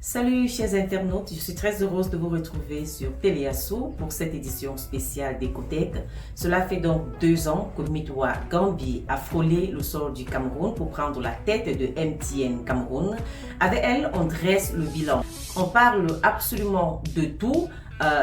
Salut chers internautes, je suis très heureuse de vous retrouver sur Télé'Asu pour cette édition spéciale d'Écotech. Cela fait donc 2 ans que Mitwa Ng'ambi a frôlé le sol du Cameroun pour prendre la tête de MTN Cameroun. Avec elle, on dresse le bilan. On parle absolument de tout.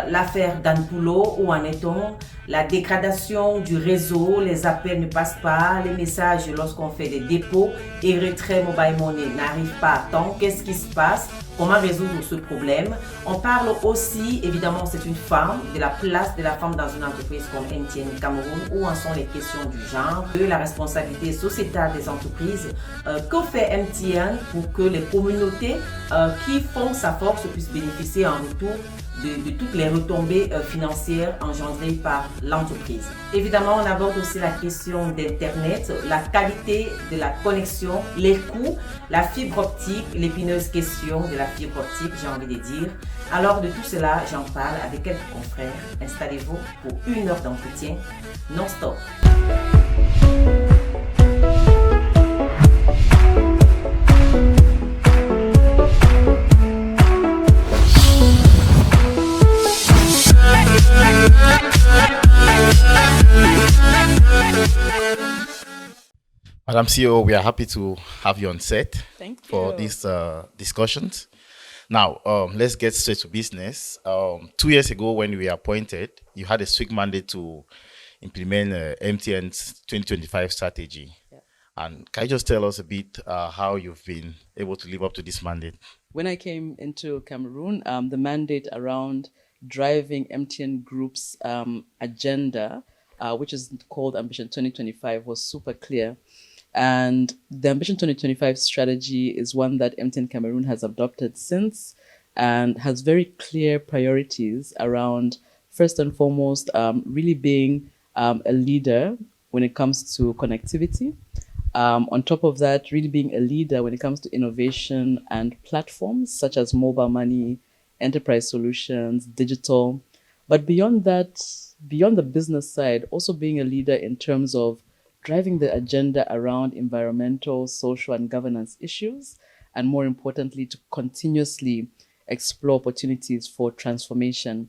L'affaire Danpullo, où en est-on? La dégradation du réseau, les appels ne passent pas, les messages lorsqu'on fait des dépôts et retraits mobile money n'arrivent pas à temps. Qu'est-ce qui se passe? Comment résoudre ce problème? On parle aussi, évidemment, c'est une femme, de la place de la femme dans une entreprise comme MTN Cameroun, où en sont les questions du genre, de la responsabilité sociétale des entreprises. Que fait MTN pour que les communautés qui font sa force puissent bénéficier en retour de toutes les retombées financières engendrées par l'entreprise. Évidemment, on aborde aussi la question d'Internet, la qualité de la connexion, les coûts, la fibre optique, l'épineuse question de la fibre optique, j'ai envie de dire. Alors de tout cela, j'en parle avec quelques confrères. Installez-vous pour 1 heure d'entretien non-stop. Madam CEO, we are happy to have you on set. Thank you. For these discussions. Now, let's get straight to business. 2 years ago, when you were appointed, you had a strict mandate to implement MTN's 2025 strategy. Yeah. And can you just tell us a bit how you've been able to live up to this mandate? When I came into Cameroon, the mandate around driving MTN Group's agenda, which is called Ambition 2025, was super clear. And the Ambition 2025 strategy is one that MTN Cameroon has adopted since and has very clear priorities around, first and foremost, really being a leader when it comes to connectivity. On top of that, really being a leader when it comes to innovation and platforms such as mobile money, enterprise solutions, digital. But beyond that, beyond the business side, also being a leader in terms of driving the agenda around environmental, social, and governance issues, and more importantly, to continuously explore opportunities for transformation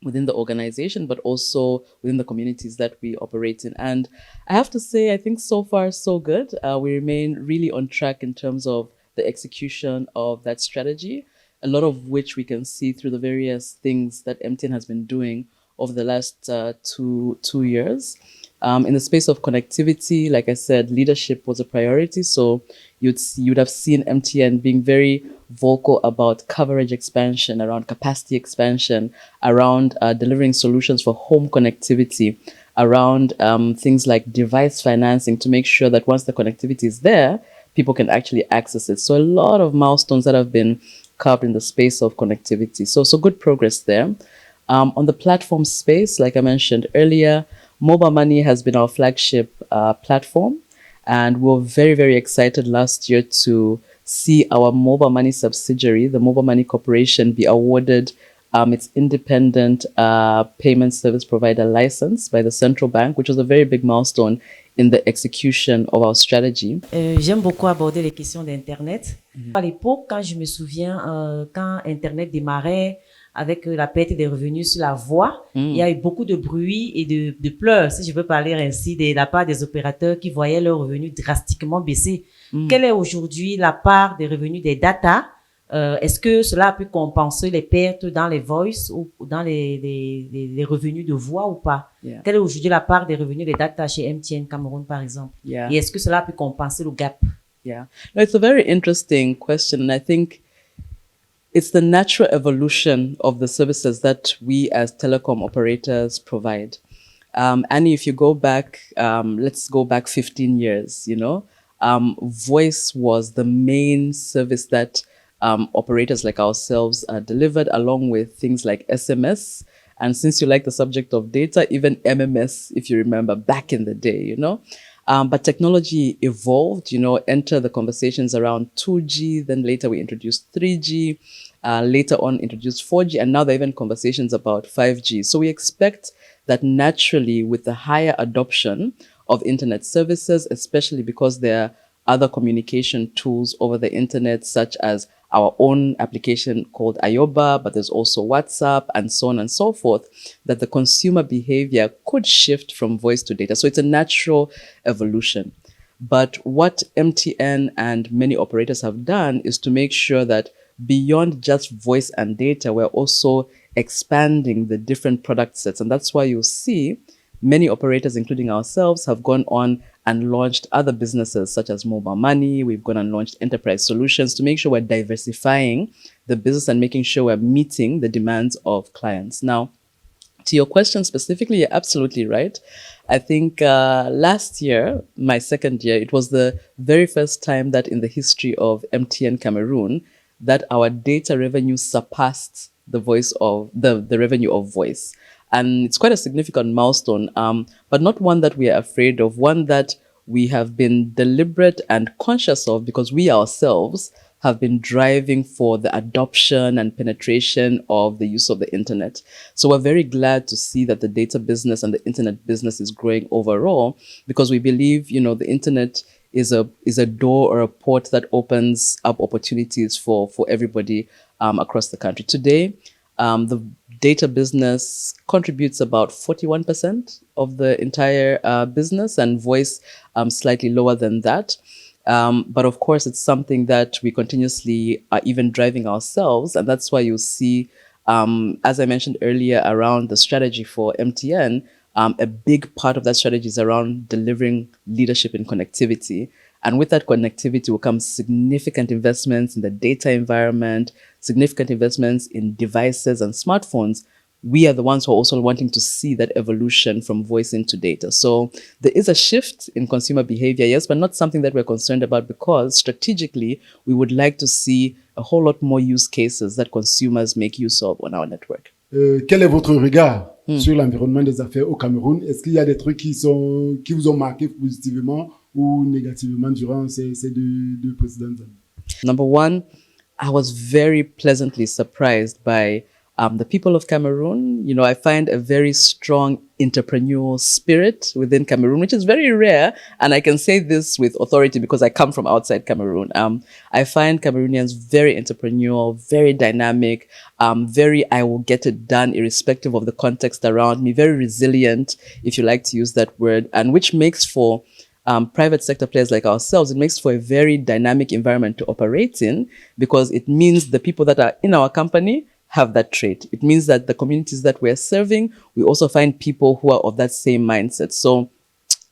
within the organization, but also within the communities that we operate in. And I have to say, I think so far, so good. We remain really on track in terms of the execution of that strategy, a lot of which we can see through the various things that MTN has been doing over the last two years. In the space of connectivity, like I said, leadership was a priority. So you'd have seen MTN being very vocal about coverage expansion, around capacity expansion, around delivering solutions for home connectivity, around things like device financing to make sure that once the connectivity is there, people can actually access it. So a lot of milestones that have been carved in the space of connectivity. So good progress there. On the platform space, like I mentioned earlier, mobile money has been our flagship platform, and we were very, very excited last year to see our mobile money subsidiary, the Mobile Money Corporation, be awarded its independent payment service provider license by the central bank, which was a very big milestone in the execution of our strategy. J'aime beaucoup aborder les questions d'Internet. À l'époque, quand je me souviens, quand Internet démarrait, avec la perte des revenus sur la voix, il y a eu beaucoup de bruit et de pleurs, si je peux parler ainsi, de la part des opérateurs qui voyaient leurs revenus drastiquement baisser. Quelle est aujourd'hui la part des revenus des data? Est-ce que cela a pu compenser les pertes dans les voice ou dans les revenus de voix ou pas? Yeah. Quelle est aujourd'hui la part des revenus des data chez MTN Cameroun, par exemple? Yeah. Et est-ce que cela a pu compenser le gap? Yeah. No, it's a very interesting question, and I think it's the natural evolution of the services that we as telecom operators provide. Annie, if you go back, let's go back 15 years, voice was the main service that operators like ourselves delivered, along with things like SMS. And since you like the subject of data, even MMS, if you remember, back in the day, But technology evolved, enter the conversations around 2G, then later we introduced 3G, later on introduced 4G, and now there are even conversations about 5G. So we expect that naturally with the higher adoption of internet services, especially because there are other communication tools over the internet, such as our own application called Ayoba, but there's also WhatsApp and so on and so forth, that the consumer behavior could shift from voice to data. So it's a natural evolution. But what MTN and many operators have done is to make sure that beyond just voice and data, we're also expanding the different product sets. And that's why you'll see many operators, including ourselves, have gone on and launched other businesses such as mobile money. We've gone and launched enterprise solutions to make sure we're diversifying the business and making sure we're meeting the demands of clients. Now, to your question specifically, you're absolutely right. I think last year, my second year, it was the very first time that in the history of MTN Cameroun that our data revenue surpassed the voice of the revenue of voice. And it's quite a significant milestone, but not one that we are afraid of, one that we have been deliberate and conscious of because we ourselves have been driving for the adoption and penetration of the use of the internet. So we're very glad to see that the data business and the internet business is growing overall because we believe, the internet is a door or a port that opens up opportunities for everybody across the country. Today, the data business contributes about 41% of the entire business, and voice slightly lower than that. But of course, it's something that we continuously are even driving ourselves. And that's why you'll see, as I mentioned earlier, around the strategy for MTN, a big part of that strategy is around delivering leadership in connectivity. And with that connectivity will come significant investments in the data environment, significant investments in devices and smartphones. We are the ones who are also wanting to see that evolution from voice into data. So there is a shift in consumer behavior, yes, but not something that we're concerned about because strategically, we would like to see a whole lot more use cases that consumers make use of on our network. Quel est votre regard sur l'environnement des affaires au Cameroun? Est-ce qu'il y a des trucs qui vous ont marqué positivement ou négativement durant ces deux précédentes années? Number one, I was very pleasantly surprised by the people of Cameroun. I find a very strong entrepreneurial spirit within Cameroun, which is very rare. And I can say this with authority because I come from outside Cameroun. I find Cameroonians very entrepreneurial, very dynamic, very I will get it done irrespective of the context around me, very resilient, if you like to use that word, and which makes for private sector players like ourselves, it makes for a very dynamic environment to operate in because it means the people that are in our company have that trait. It means that the communities that we're serving, we also find people who are of that same mindset. So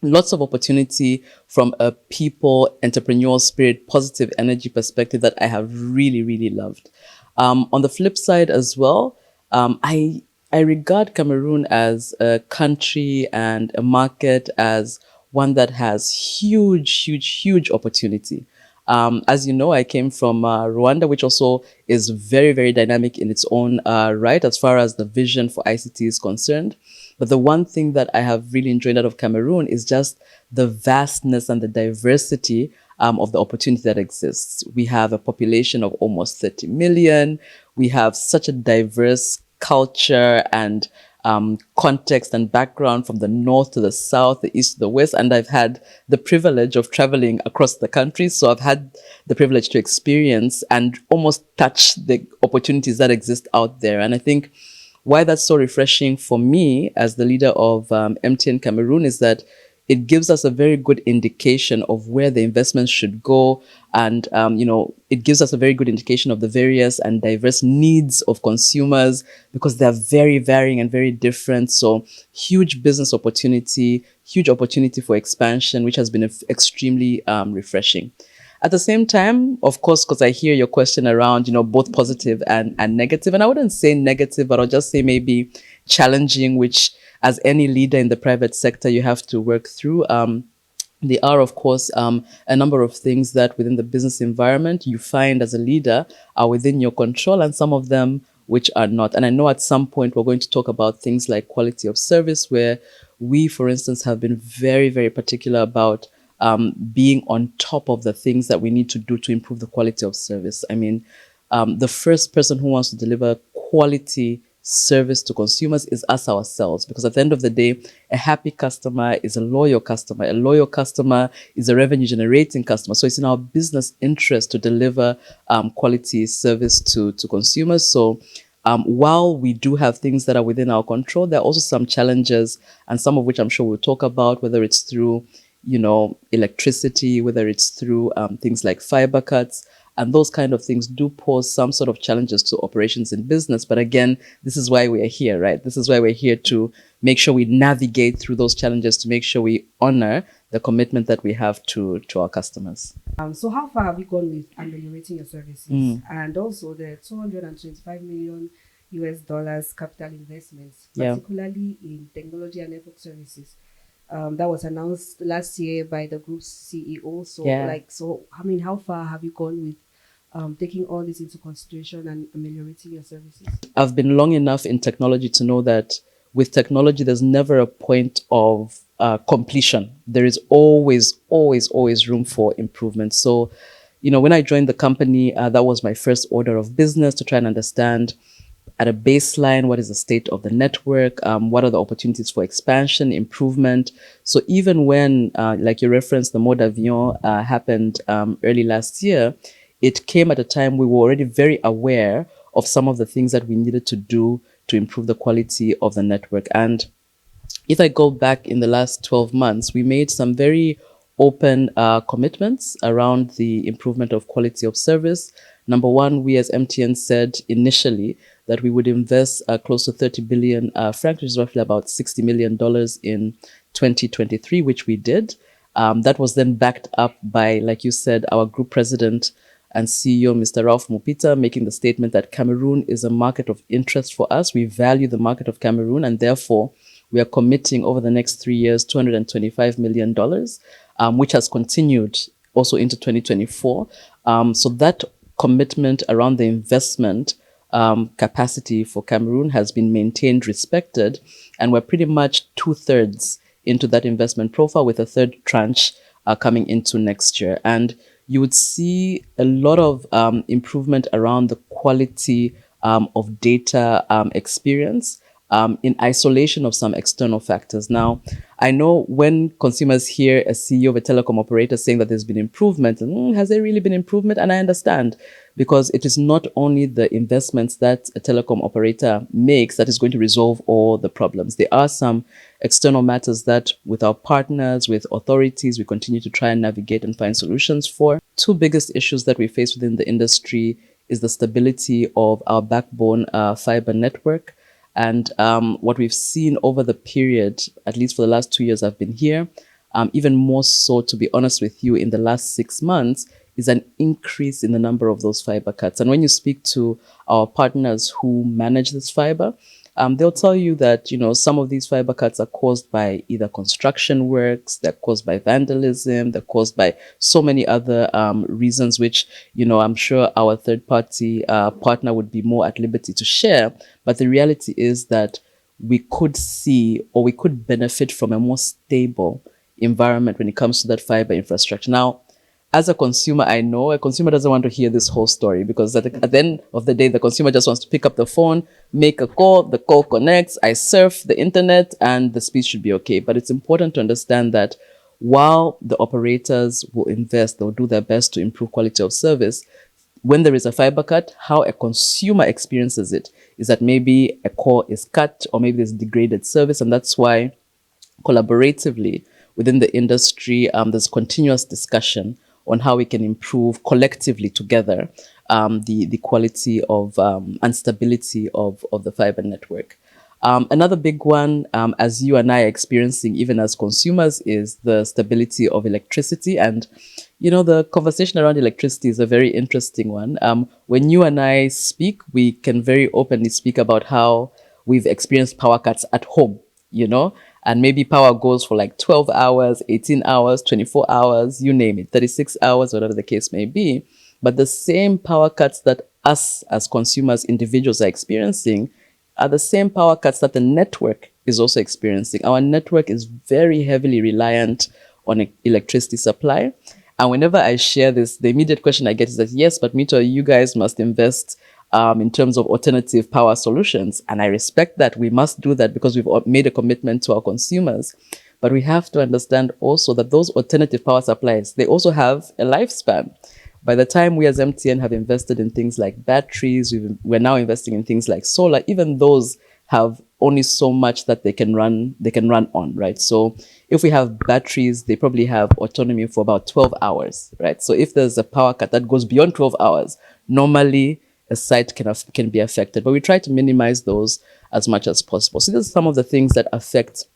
lots of opportunity from a people, entrepreneurial spirit, positive energy perspective that I have really, really loved. On the flip side as well, I regard Cameroun as a country and a market as one that has huge opportunity. As you know, I came from Rwanda, which also is very, very dynamic in its own right as far as the vision for ICT is concerned. But the one thing that I have really enjoyed out of Cameroun is just the vastness and the diversity of the opportunity that exists. We have a population of almost 30 million. We have such a diverse culture and context and background from the north to the south, the east to the west. And I've had the privilege of traveling across the country. So I've had the privilege to experience and almost touch the opportunities that exist out there. And I think why that's so refreshing for me as the leader of MTN Cameroun is that it gives us a very good indication of where the investments should go. And, it gives us a very good indication of the various and diverse needs of consumers because they're very varying and very different. So huge business opportunity, huge opportunity for expansion, which has been extremely refreshing. At the same time, of course, because I hear your question around, both positive and negative, and I wouldn't say negative, but I'll just say maybe challenging, which as any leader in the private sector, you have to work through. There are, of course, a number of things that within the business environment you find as a leader are within your control and some of them which are not. And I know at some point we're going to talk about things like quality of service, where we, for instance, have been very, very particular about being on top of the things that we need to do to improve the quality of service. I mean, the first person who wants to deliver quality service to consumers is us ourselves, because at the end of the day, a happy customer is a loyal customer. A loyal customer is a revenue generating customer. So it's in our business interest to deliver quality service to consumers. So while we do have things that are within our control, there are also some challenges, and some of which I'm sure we'll talk about, whether it's through, electricity, whether it's through things like fiber cuts, and those kind of things do pose some sort of challenges to operations in business. But again, this is why we are here, right? This is why we're here to make sure we navigate through those challenges, to make sure we honor the commitment that we have to our customers. So how far have you gone with ameliorating your services? And also the $225 million US capital investments, particularly in technology and network services. That was announced last year by the group's CEO. So, how far have you gone with taking all this into consideration and ameliorating your services? I've been long enough in technology to know that with technology, there's never a point of completion. There is always room for improvement. So, when I joined the company, that was my first order of business, to try and understand at a baseline, what is the state of the network? What are the opportunities for expansion, improvement? So even when, like you referenced, the mode avion happened early last year, it came at a time we were already very aware of some of the things that we needed to do to improve the quality of the network. And if I go back in the last 12 months, we made some very open commitments around the improvement of quality of service. Number one, we as MTN said initially that we would invest close to 30 billion francs, which is roughly about $60 million in 2023, which we did. That was then backed up by, like you said, our group president and CEO, Mr. Ralph Mupita, making the statement that Cameroon is a market of interest for us. We value the market of Cameroon, and therefore we are committing over the next 3 years, $225 million, which has continued also into 2024. So that commitment around the investment capacity for Cameroon has been maintained, respected, and we're pretty much 2/3 into that investment profile, with a third tranche coming into next year. And you would see a lot of improvement around the quality of data experience in isolation of some external factors. Now, I know when consumers hear a CEO of a telecom operator saying that there's been improvement, has there really been improvement? And I understand, because it is not only the investments that a telecom operator makes that is going to resolve all the problems. There are some external matters that with our partners, with authorities, we continue to try and navigate and find solutions for. Two biggest issues that we face within the industry is the stability of our backbone fiber network. And what we've seen over the period, at least for the last 2 years I've been here, even more so, to be honest with you, in the last 6 months, is an increase in the number of those fiber cuts. And when you speak to our partners who manage this fiber, they'll tell you that, some of these fiber cuts are caused by either construction works, they're caused by vandalism, they're caused by so many other reasons, which, I'm sure our third-party partner would be more at liberty to share. But the reality is that we could see, or we could benefit from, a more stable environment when it comes to that fiber infrastructure. Now, as a consumer, I know a consumer doesn't want to hear this whole story, because at the end of the day, the consumer just wants to pick up the phone, make a call, the call connects, I surf the internet, and the speed should be okay. But it's important to understand that while the operators will invest, they'll do their best to improve quality of service. When there is a fiber cut, how a consumer experiences it is that maybe a call is cut, or maybe there's degraded service. And that's why collaboratively within the industry, there's continuous discussion on how we can improve collectively together the quality of and stability of the fiber network. Another big one, as you and I are experiencing even as consumers, is the stability of electricity. And, the conversation around electricity is a very interesting one. When you and I speak, we can very openly speak about how we've experienced power cuts at home, and maybe power goes for like 12 hours, 18 hours, 24 hours, you name it, 36 hours, whatever the case may be. But the same power cuts that us as consumers, individuals are experiencing are the same power cuts that the network is also experiencing. Our network is very heavily reliant on electricity supply. And whenever I share this, the immediate question I get is that, yes, but Mitwa, you guys must invest in terms of alternative power solutions. And I respect that. We must do that because we've made a commitment to our consumers. But we have to understand also that those alternative power supplies, they also have a lifespan. By the time we as MTN have invested in things like batteries, we're now investing in things like solar. Even those have only so much that they can run on, right? So if we have batteries, they probably have autonomy for about 12 hours, right? So if there's a power cut that goes beyond 12 hours, normally a site can be affected. But we try to minimize those as much as possible. So these are some of the things that affect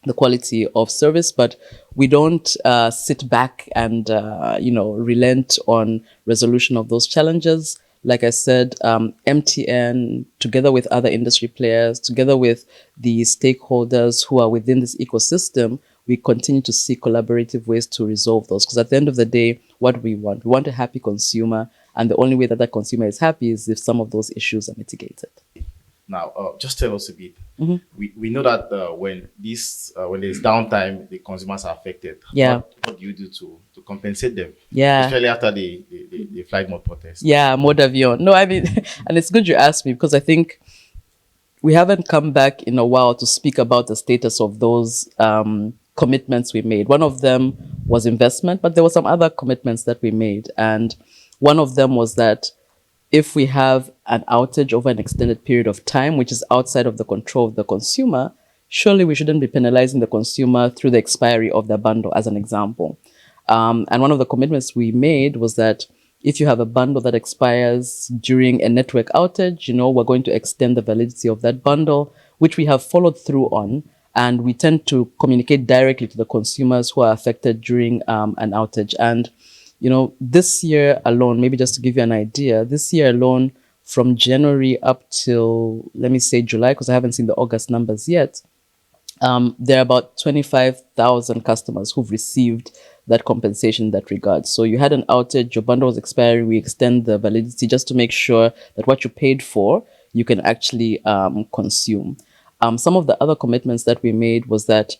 the quality of service, but we don't sit back and relent on resolution of those challenges. Like I said, MTN, together with other industry players, together with the stakeholders who are within this ecosystem, we continue to seek collaborative ways to resolve those. Because at the end of the day, what we want a happy consumer, and the only way that consumer is happy is if some of those issues are mitigated. Now, just tell us a bit. We know that when there's downtime, the consumers are affected. Yeah. What do you do to compensate them? Yeah. Especially after the flight mode protest. Yeah, mode avion. No, I mean, and it's good you asked me because I think we haven't come back in a while to speak about the status of those commitments we made. One of them was investment, but there were some other commitments that we made. And one of them was that if we have an outage over an extended period of time, which is outside of the control of the consumer, surely we shouldn't be penalizing the consumer through the expiry of the bundle, as an example. And one of the commitments we made was that if you have a bundle that expires during a network outage, we're going to extend the validity of that bundle, which we have followed through on. And we tend to communicate directly to the consumers who are affected during an outage. And this year alone, maybe just to give you an idea, this year alone, from January up till, let me say July, because I haven't seen the August numbers yet, there are about 25,000 customers who've received that compensation in that regard. So you had an outage, your bundle was expiring, we extend the validity just to make sure that what you paid for, you can actually consume. Some of the other commitments that we made was that,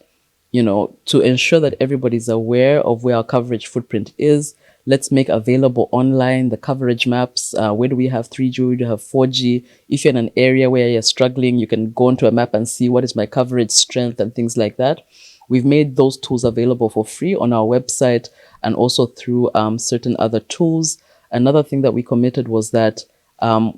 to ensure that everybody's aware of where our coverage footprint is, let's make available online the coverage maps. Where do we have 3G? Where do we have 4G? If you're in an area where you're struggling, you can go onto a map and see what is my coverage strength and things like that. We've made those tools available for free on our website and also through certain other tools. Another thing that we committed was that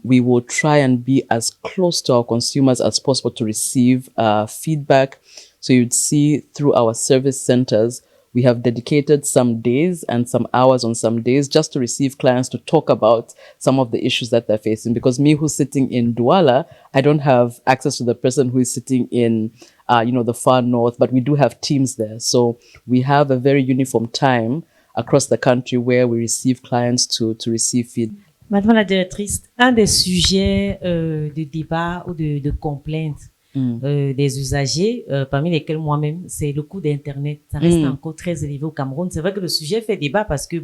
we will try and be as close to our consumers as possible to receive feedback. So you'd see through our service centers, we have dedicated some days and some hours on some days just to receive clients to talk about some of the issues that they're facing. Because me who's sitting in Douala, I don't have access to the person who is sitting in, the far north, but we do have teams there. So we have a very uniform time across the country where we receive clients to receive feedback. Madame la directrice, un des sujets de débat ou de complainte des usagers, parmi lesquels moi-même, c'est le coût d'Internet. Ça reste encore très élevé au Cameroun. C'est vrai que le sujet fait débat parce que,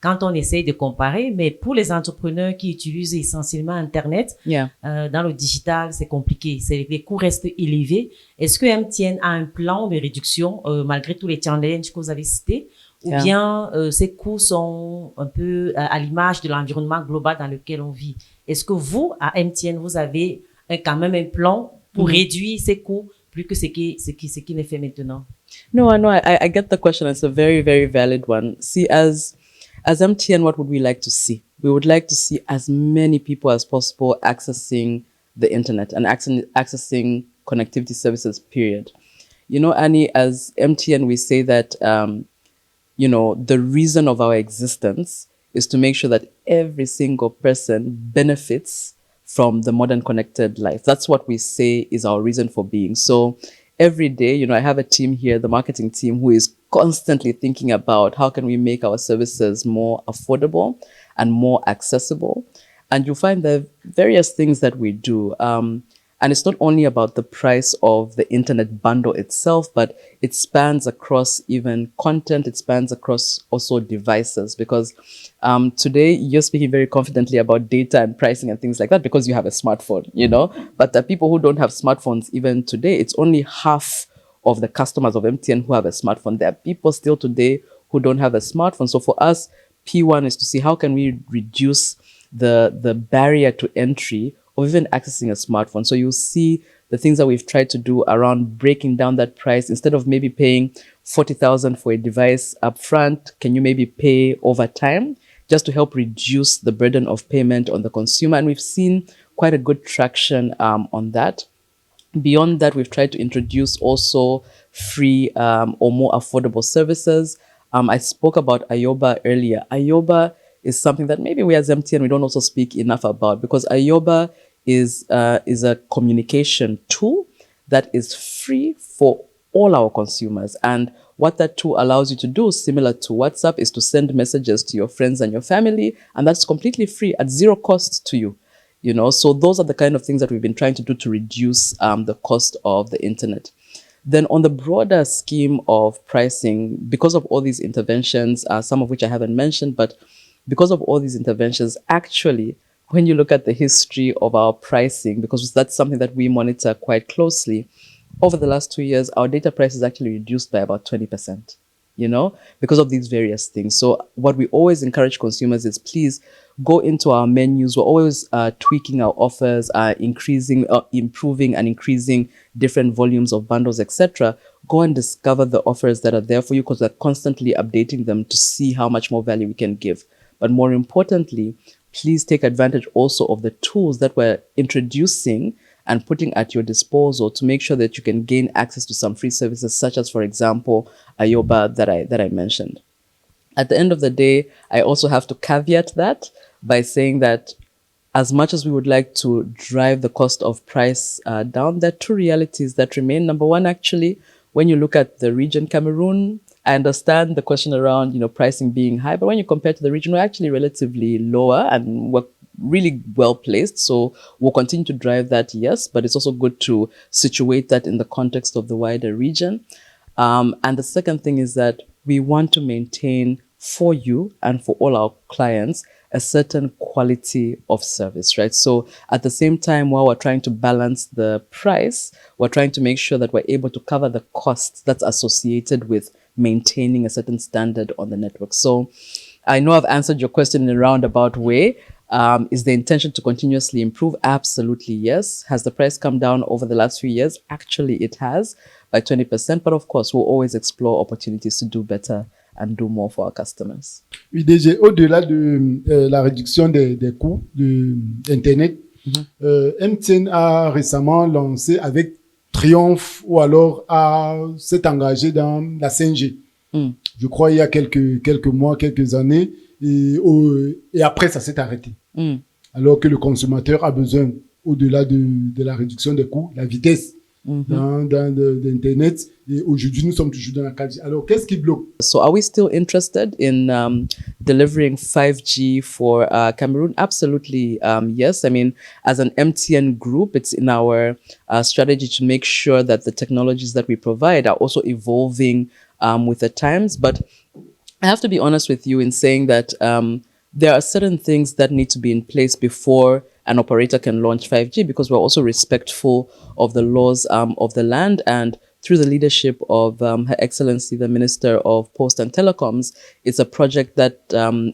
quand on essaye de comparer, mais pour les entrepreneurs qui utilisent essentiellement Internet, dans le digital, c'est compliqué. Les coûts restent élevés. Est-ce que MTN a un plan de réduction malgré tous les challenges que vous avez cités? Ou bien ces coûts sont un peu à l'image de l'environnement global dans lequel on vit? Est-ce que vous, à MTN, vous avez quand même un plan pour réduire ces coûts plus que ce qui est fait maintenant? No, I get the question. It's a very, very valid one. See, as MTN, what would we like to see? We would like to see as many people as possible accessing the internet and accessing connectivity services, period. Annie, as MTN, we say that, the reason of our existence is to make sure that every single person benefits from the modern connected life. That's what we say is our reason for being. So every day, I have a team here, the marketing team, who is constantly thinking about how can we make our services more affordable and more accessible. And you'll find there are various things that we do. And it's not only about the price of the internet bundle itself, but it spans across even content. It spans across also devices, because today you're speaking very confidently about data and pricing and things like that because you have a smartphone, But the people who don't have smartphones even today, it's only half of the customers of MTN who have a smartphone. There are people still today who don't have a smartphone. So for us, P1 is to see how can we reduce the barrier to entry of even accessing a smartphone. So you'll see the things that we've tried to do around breaking down that price. Instead of maybe paying 40,000 for a device up front, can you maybe pay over time just to help reduce the burden of payment on the consumer? And we've seen quite a good traction on that. Beyond that, we've tried to introduce also free or more affordable services. I spoke about Ayoba earlier. Ayoba is something that maybe we as MTN, we don't also speak enough about, because Ayoba is a communication tool that is free for all our consumers. And what that tool allows you to do, similar to WhatsApp, is to send messages to your friends and your family, and that's completely free at zero cost to you. You know, so those are the kind of things that we've been trying to do to reduce the cost of the internet. Then on the broader scheme of pricing, because of all these interventions, some of which I haven't mentioned, but because of all these interventions, actually, when you look at the history of our pricing, because that's something that we monitor quite closely, over the last 2 years, our data price is actually reduced by about 20%, you know, because of these various things. So what we always encourage consumers is, please go into our menus. We're always tweaking our offers, improving and increasing different volumes of bundles, etc. Go and discover the offers that are there for you, because we're constantly updating them to see how much more value we can give. But more importantly, please take advantage also of the tools that we're introducing and putting at your disposal to make sure that you can gain access to some free services, such as, for example, Ayoba that I mentioned. At the end of the day, I also have to caveat that by saying that as much as we would like to drive the cost of price down, there are two realities that remain. Number one, actually, when you look at the region Cameroon, I understand the question around, you know, pricing being high, but when you compare to the region, we're actually relatively lower and we're really well placed. So we'll continue to drive that, yes, but it's also good to situate that in the context of the wider region. And the second thing is that we want to maintain for you and for all our clients a certain quality of service, right? So at the same time, while we're trying to balance the price, we're trying to make sure that we're able to cover the costs that's associated with maintaining a certain standard on the network. So I know I've answered your question in a roundabout way. Is the intention to continuously improve? Absolutely, yes. Has the price come down over the last few years? Actually, it has by 20%. But of course, we'll always explore opportunities to do better and do more for our customers. Oui, DG, au-delà de la réduction des coûts de Internet, MTN a récemment lancé avec triomphe ou alors s'est engagé dans la 5G. Je crois il y a quelques mois, quelques années, et après ça s'est arrêté. Alors que le consommateur a besoin, au-delà de la réduction des coûts, la vitesse d'Internet. Et aujourd'hui, nous sommes toujours dans la 4G. Alors, qu'est-ce qui bloque? So are we still interested in delivering 5G for Cameroon? Absolutely, yes. I mean, as an MTN group, it's in our strategy to make sure that the technologies that we provide are also evolving with the times. But I have to be honest with you in saying that there are certain things that need to be in place before an operator can launch 5G, because we're also respectful of the laws of the land. And through the leadership of Her Excellency, the Minister of Post and Telecoms, it's a project that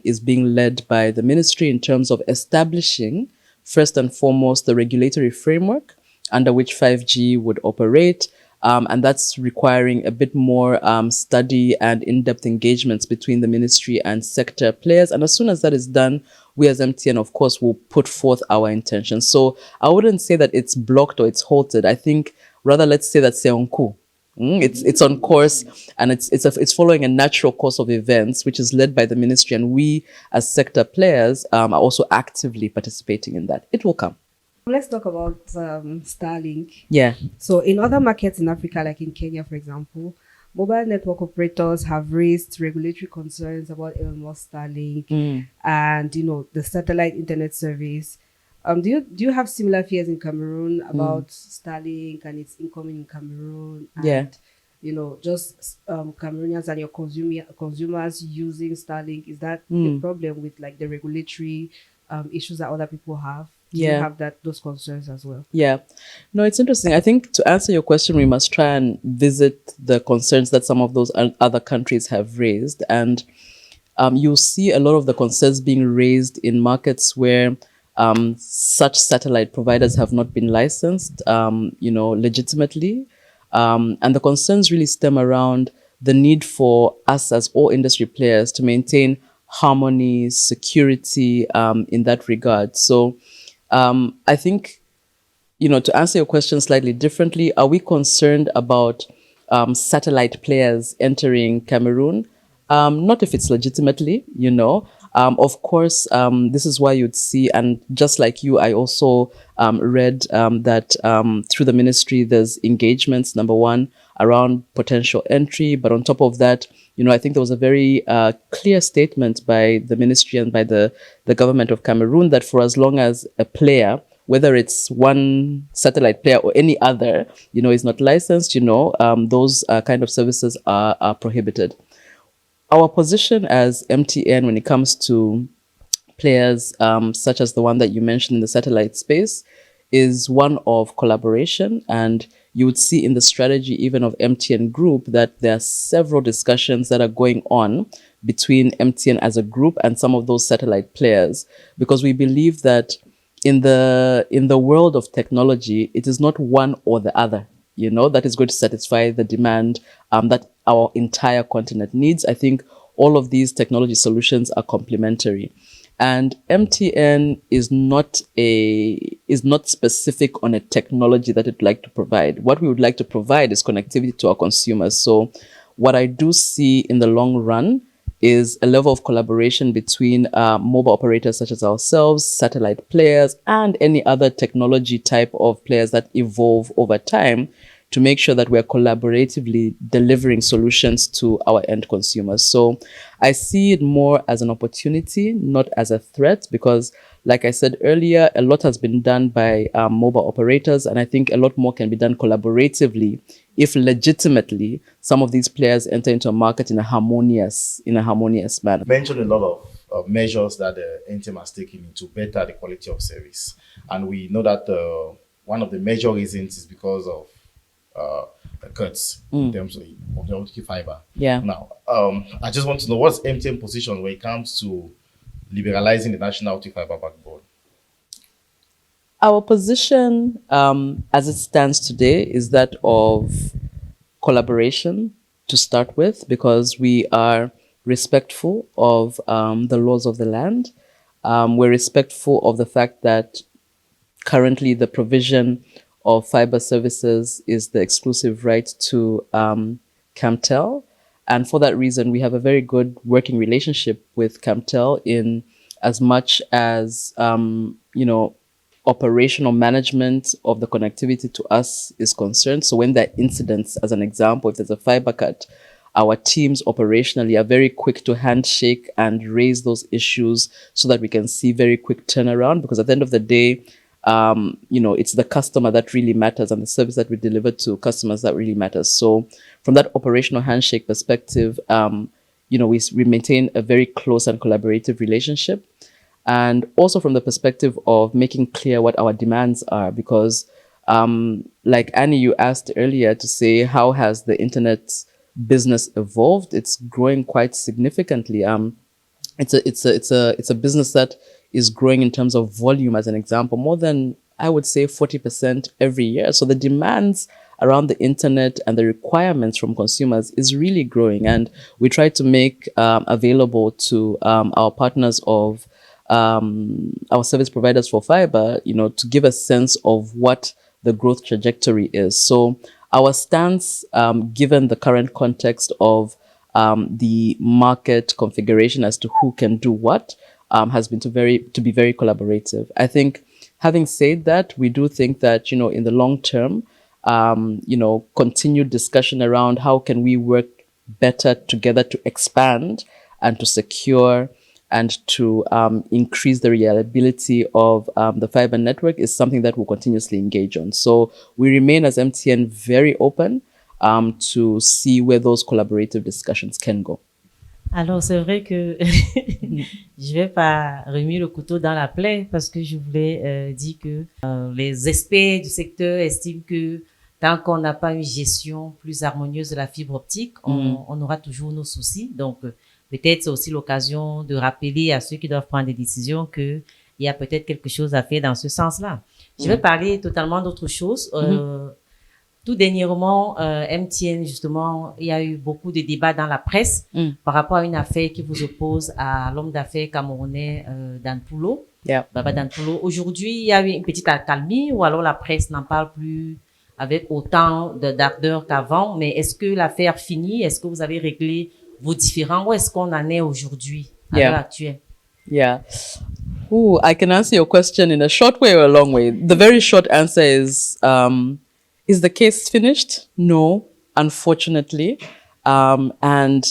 is being led by the ministry in terms of establishing, first and foremost, the regulatory framework under which 5G would operate. And that's requiring a bit more study and in-depth engagements between the ministry and sector players. And as soon as that is done, we as MTN, of course, will put forth our intentions. So I wouldn't say that it's blocked or it's halted. I think rather let's say that c'est en cours. It's on course, and it's following a natural course of events, which is led by the ministry. And we as sector players are also actively participating in that. It will come. Let's talk about Starlink. Yeah. So in other markets in Africa, like in Kenya, for example, mobile network operators have raised regulatory concerns about Elon Musk Starlink and, you know, the satellite internet service. Do you have similar fears in Cameroon about Starlink and its incoming in Cameroon? And, you know, just Cameroonians and your consumers using Starlink, is that a problem with like the regulatory issues that other people have? Do you have those concerns as well? Yeah. No, it's interesting. I think to answer your question, we must try and visit the concerns that some of those other countries have raised. And you'll see a lot of the concerns being raised in markets where such satellite providers have not been licensed, legitimately. And the concerns really stem around the need for us as all industry players to maintain harmony, security in that regard. So I think, to answer your question slightly differently, are we concerned about satellite players entering Cameroon? Not if it's legitimately, Of course, this is why you'd see, and just like you, I also read that through the ministry, there's engagements, number one, around potential entry. But on top of that, I think there was a very clear statement by the ministry and by the government of Cameroon that for as long as a player, whether it's one satellite player or any other, is not licensed, those kind of services are prohibited. Our position as MTN when it comes to players such as the one that you mentioned in the satellite space is one of collaboration. And you would see in the strategy even of MTN Group that there are several discussions that are going on between MTN as a group and some of those satellite players, because we believe that in the world of technology, it is not one or the other, that is going to satisfy the demand that our entire continent needs. I think all of these technology solutions are complementary. And MTN is not specific on a technology that it'd like to provide. What we would like to provide is connectivity to our consumers. So what I do see in the long run is a level of collaboration between mobile operators such as ourselves, satellite players, and any other technology type of players that evolve over time to make sure that we're collaboratively delivering solutions to our end consumers. So I see it more as an opportunity, not as a threat, because like I said earlier, a lot has been done by mobile operators, and I think a lot more can be done collaboratively if legitimately some of these players enter into a market in a harmonious manner. You mentioned a lot of measures that the NTM has taken to better the quality of service. And we know that one of the major reasons is because of the cuts in terms of the optic fiber. Yeah. Now, I just want to know what's MTN position when it comes to liberalizing the national optic fiber backbone. Our position, as it stands today, is that of collaboration to start with, because we are respectful of the laws of the land. We're respectful of the fact that currently the provision of fiber services is the exclusive right to Camtel. And for that reason, we have a very good working relationship with Camtel in as much as, operational management of the connectivity to us is concerned. So when there are incidents, as an example, if there's a fiber cut, our teams operationally are very quick to handshake and raise those issues so that we can see very quick turnaround, because at the end of the day, it's the customer that really matters and the service that we deliver to customers that really matters. So from that operational handshake perspective, we maintain a very close and collaborative relationship. And also from the perspective of making clear what our demands are, because like Annie, you asked earlier to say, how has the internet business evolved? It's growing quite significantly. It's a business that is growing in terms of volume, as an example, more than, I would say, 40% every year. So the demands around the internet and the requirements from consumers is really growing. And we try to make available to our partners of our service providers for fiber, to give a sense of what the growth trajectory is. So our stance, given the current context of the market configuration as to who can do what, has been to be very collaborative. I think, having said that, we do think that, in the long term, continued discussion around how can we work better together to expand and to secure and to increase the reliability of the fiber network is something that we'll continuously engage on. So we remain as MTN very open to see where those collaborative discussions can go. Alors, c'est vrai que je vais pas remuer le couteau dans la plaie, parce que je voulais dire que les experts du secteur estiment que tant qu'on n'a pas une gestion plus harmonieuse de la fibre optique, on aura toujours nos soucis. Donc, peut-être c'est aussi l'occasion de rappeler à ceux qui doivent prendre des décisions que il y a peut-être quelque chose à faire dans ce sens-là. Je vais parler totalement d'autre chose. Tout dernièrement, MTN, justement, il y a eu beaucoup de débats dans la presse par rapport à une affaire qui vous oppose à l'homme d'affaires camerounais Danpullo. Baba Danpullo. Aujourd'hui, il y a eu une petite accalmie ou alors la presse n'en parle plus avec autant d'ardeur qu'avant. Mais est-ce que l'affaire finit? Est-ce que vous avez réglé vos différends? Où est-ce qu'on en est aujourd'hui, à l'heure actuelle? Ooh, I can answer your question in a short way or a long way. The very short answer is the case finished? No, unfortunately. And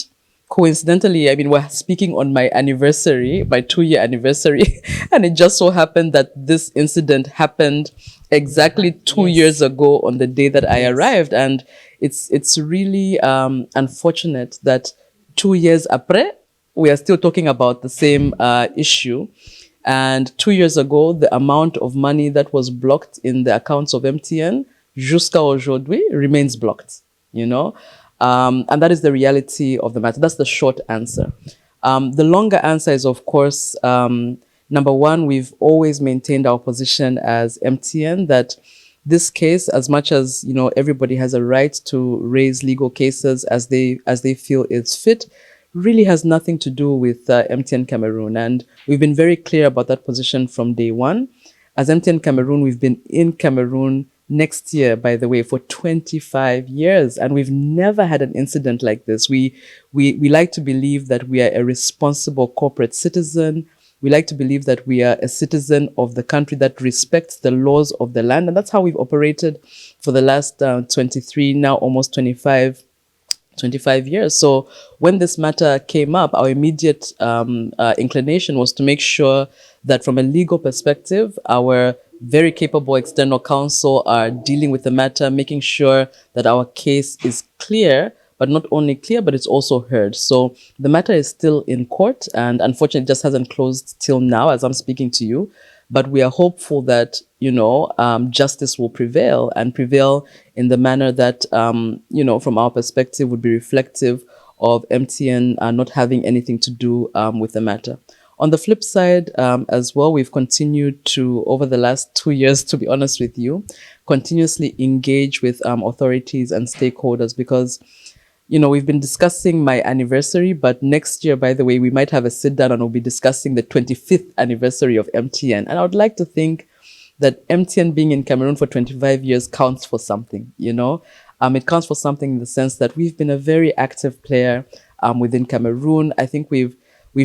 coincidentally, I mean, we're speaking on my anniversary, my 2-year anniversary, and it just so happened that this incident happened exactly 2 years ago on the day that I arrived. And it's really unfortunate that 2 years après, we are still talking about the same issue. And 2 years ago, the amount of money that was blocked in the accounts of MTN jusqu'à aujourd'hui remains blocked, you know? And that is the reality of the matter. That's the short answer. The longer answer is, of course, number one, we've always maintained our position as MTN that this case, as much as, you know, everybody has a right to raise legal cases as they feel it's fit, really has nothing to do with MTN Cameroun. And we've been very clear about that position from day one. As MTN Cameroun, we've been in Cameroun next year, by the way, for 25 years. And we've never had an incident like this. We like to believe that we are a responsible corporate citizen. We like to believe that we are a citizen of the country that respects the laws of the land. And that's how we've operated for the last 23, now almost 25 years. So when this matter came up, our immediate inclination was to make sure that from a legal perspective, our very capable external counsel are dealing with the matter, making sure that our case is clear, but not only clear, but it's also heard. So the matter is still in court, and unfortunately it just hasn't closed till now as I'm speaking to you. But we are hopeful that, you know, justice will prevail in the manner that, you know, from our perspective would be reflective of MTN not having anything to do with the matter. On the flip side, as well, we've continued to, over the last 2 years, to be honest with you, continuously engage with authorities and stakeholders because, you know, we've been discussing my anniversary, but next year, by the way, we might have a sit down and we'll be discussing the 25th anniversary of MTN. And I would like to think that MTN being in Cameroon for 25 years counts for something, you know. It counts for something in the sense that we've been a very active player within Cameroon. I think we've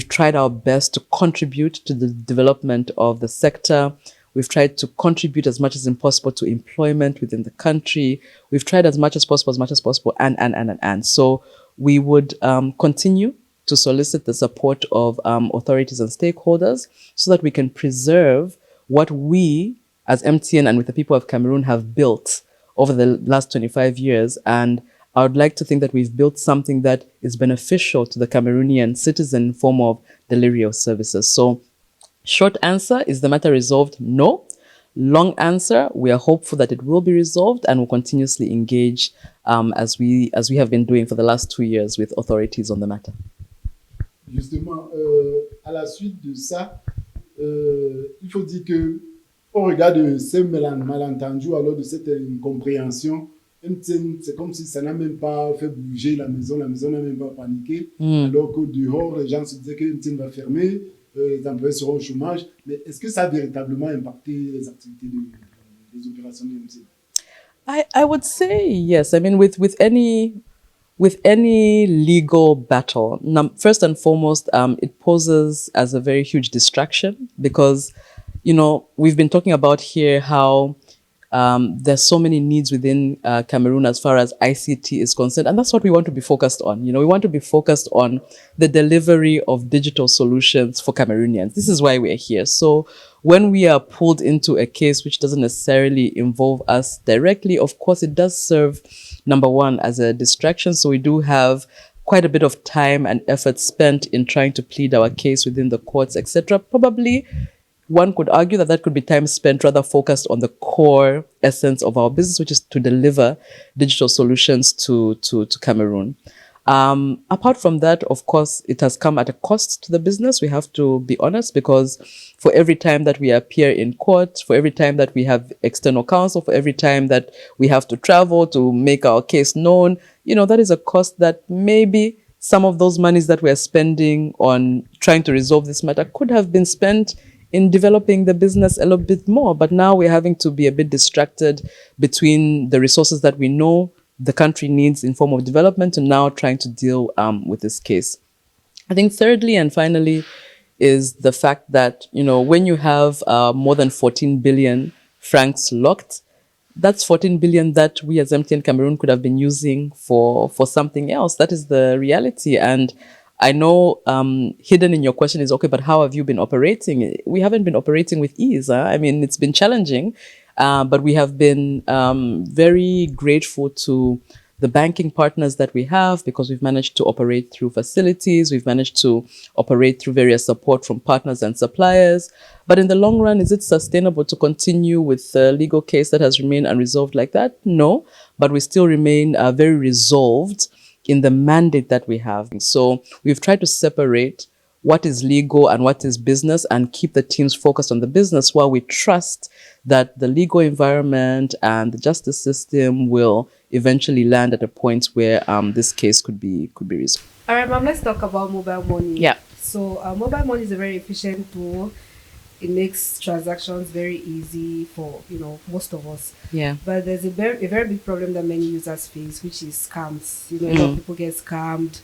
tried our best to contribute to the development of the sector. We've tried to contribute as much as possible to employment within the country. We've tried as much as possible, and. So we would continue to solicit the support of authorities and stakeholders so that we can preserve what we, as MTN and with the people of Cameroon, have built over the last 25 years. And I would like to think that we've built something that is beneficial to the Cameroonian citizen in form of delivery of services. So short answer, is the matter resolved? No. Long answer, we are hopeful that it will be resolved and will continuously engage as we have been doing for the last 2 years with authorities on the matter. Justement, à la suite de ça, il faut dire que au regard de ces malentendus, alors de cette incompréhension, MTN, c'est comme si ça n'a même pas fait bouger la maison n'a même pas paniqué, alors qu'au dehors, les gens se disaient que MTN va fermer, les employés seront au chômage. Mais est-ce que ça a véritablement impacté les activités des opérations de MTN? I would say yes. I mean, with any legal battle, first and foremost, it poses as a very huge distraction because, you know, we've been talking about here how there's so many needs within Cameroon as far as ICT is concerned. And that's what we want to be focused on. You know, we want to be focused on the delivery of digital solutions for Cameroonians. This is why we're here. So when we are pulled into a case which doesn't necessarily involve us directly, of course, it does serve, number one, as a distraction. So we do have quite a bit of time and effort spent in trying to plead our case within the courts, etc. Probably one could argue that could be time spent rather focused on the core essence of our business, which is to deliver digital solutions to Cameroon. Apart from that, of course, it has come at a cost to the business. We have to be honest, because for every time that we appear in court, for every time that we have external counsel, for every time that we have to travel to make our case known, that is a cost that maybe some of those monies that we're spending on trying to resolve this matter could have been spent in developing the business a little bit more. But now we're having to be a bit distracted between the resources that we know the country needs in form of development and now trying to deal with this case. I think thirdly and finally is the fact that, when you have more than 14 billion francs locked, that's 14 billion that we as MTN Cameroun could have been using for something else. That is the reality. And I know hidden in your question is, okay, but how have you been operating? We haven't been operating with ease. I mean, it's been challenging, but we have been very grateful to the banking partners that we have, because we've managed to operate through facilities. We've managed to operate through various support from partners and suppliers. But in the long run, is it sustainable to continue with a legal case that has remained unresolved like that? No, but we still remain very resolved in the mandate that we have. So we've tried to separate what is legal and what is business and keep the teams focused on the business, while we trust that the legal environment and the justice system will eventually land at a point where this case could be resolved. All right, ma'am, let's talk about mobile money. Yeah. So mobile money is a very efficient tool. It makes transactions very easy for most of us. Yeah. But there's a very big problem that many users face, which is scams. A lot of people get scammed.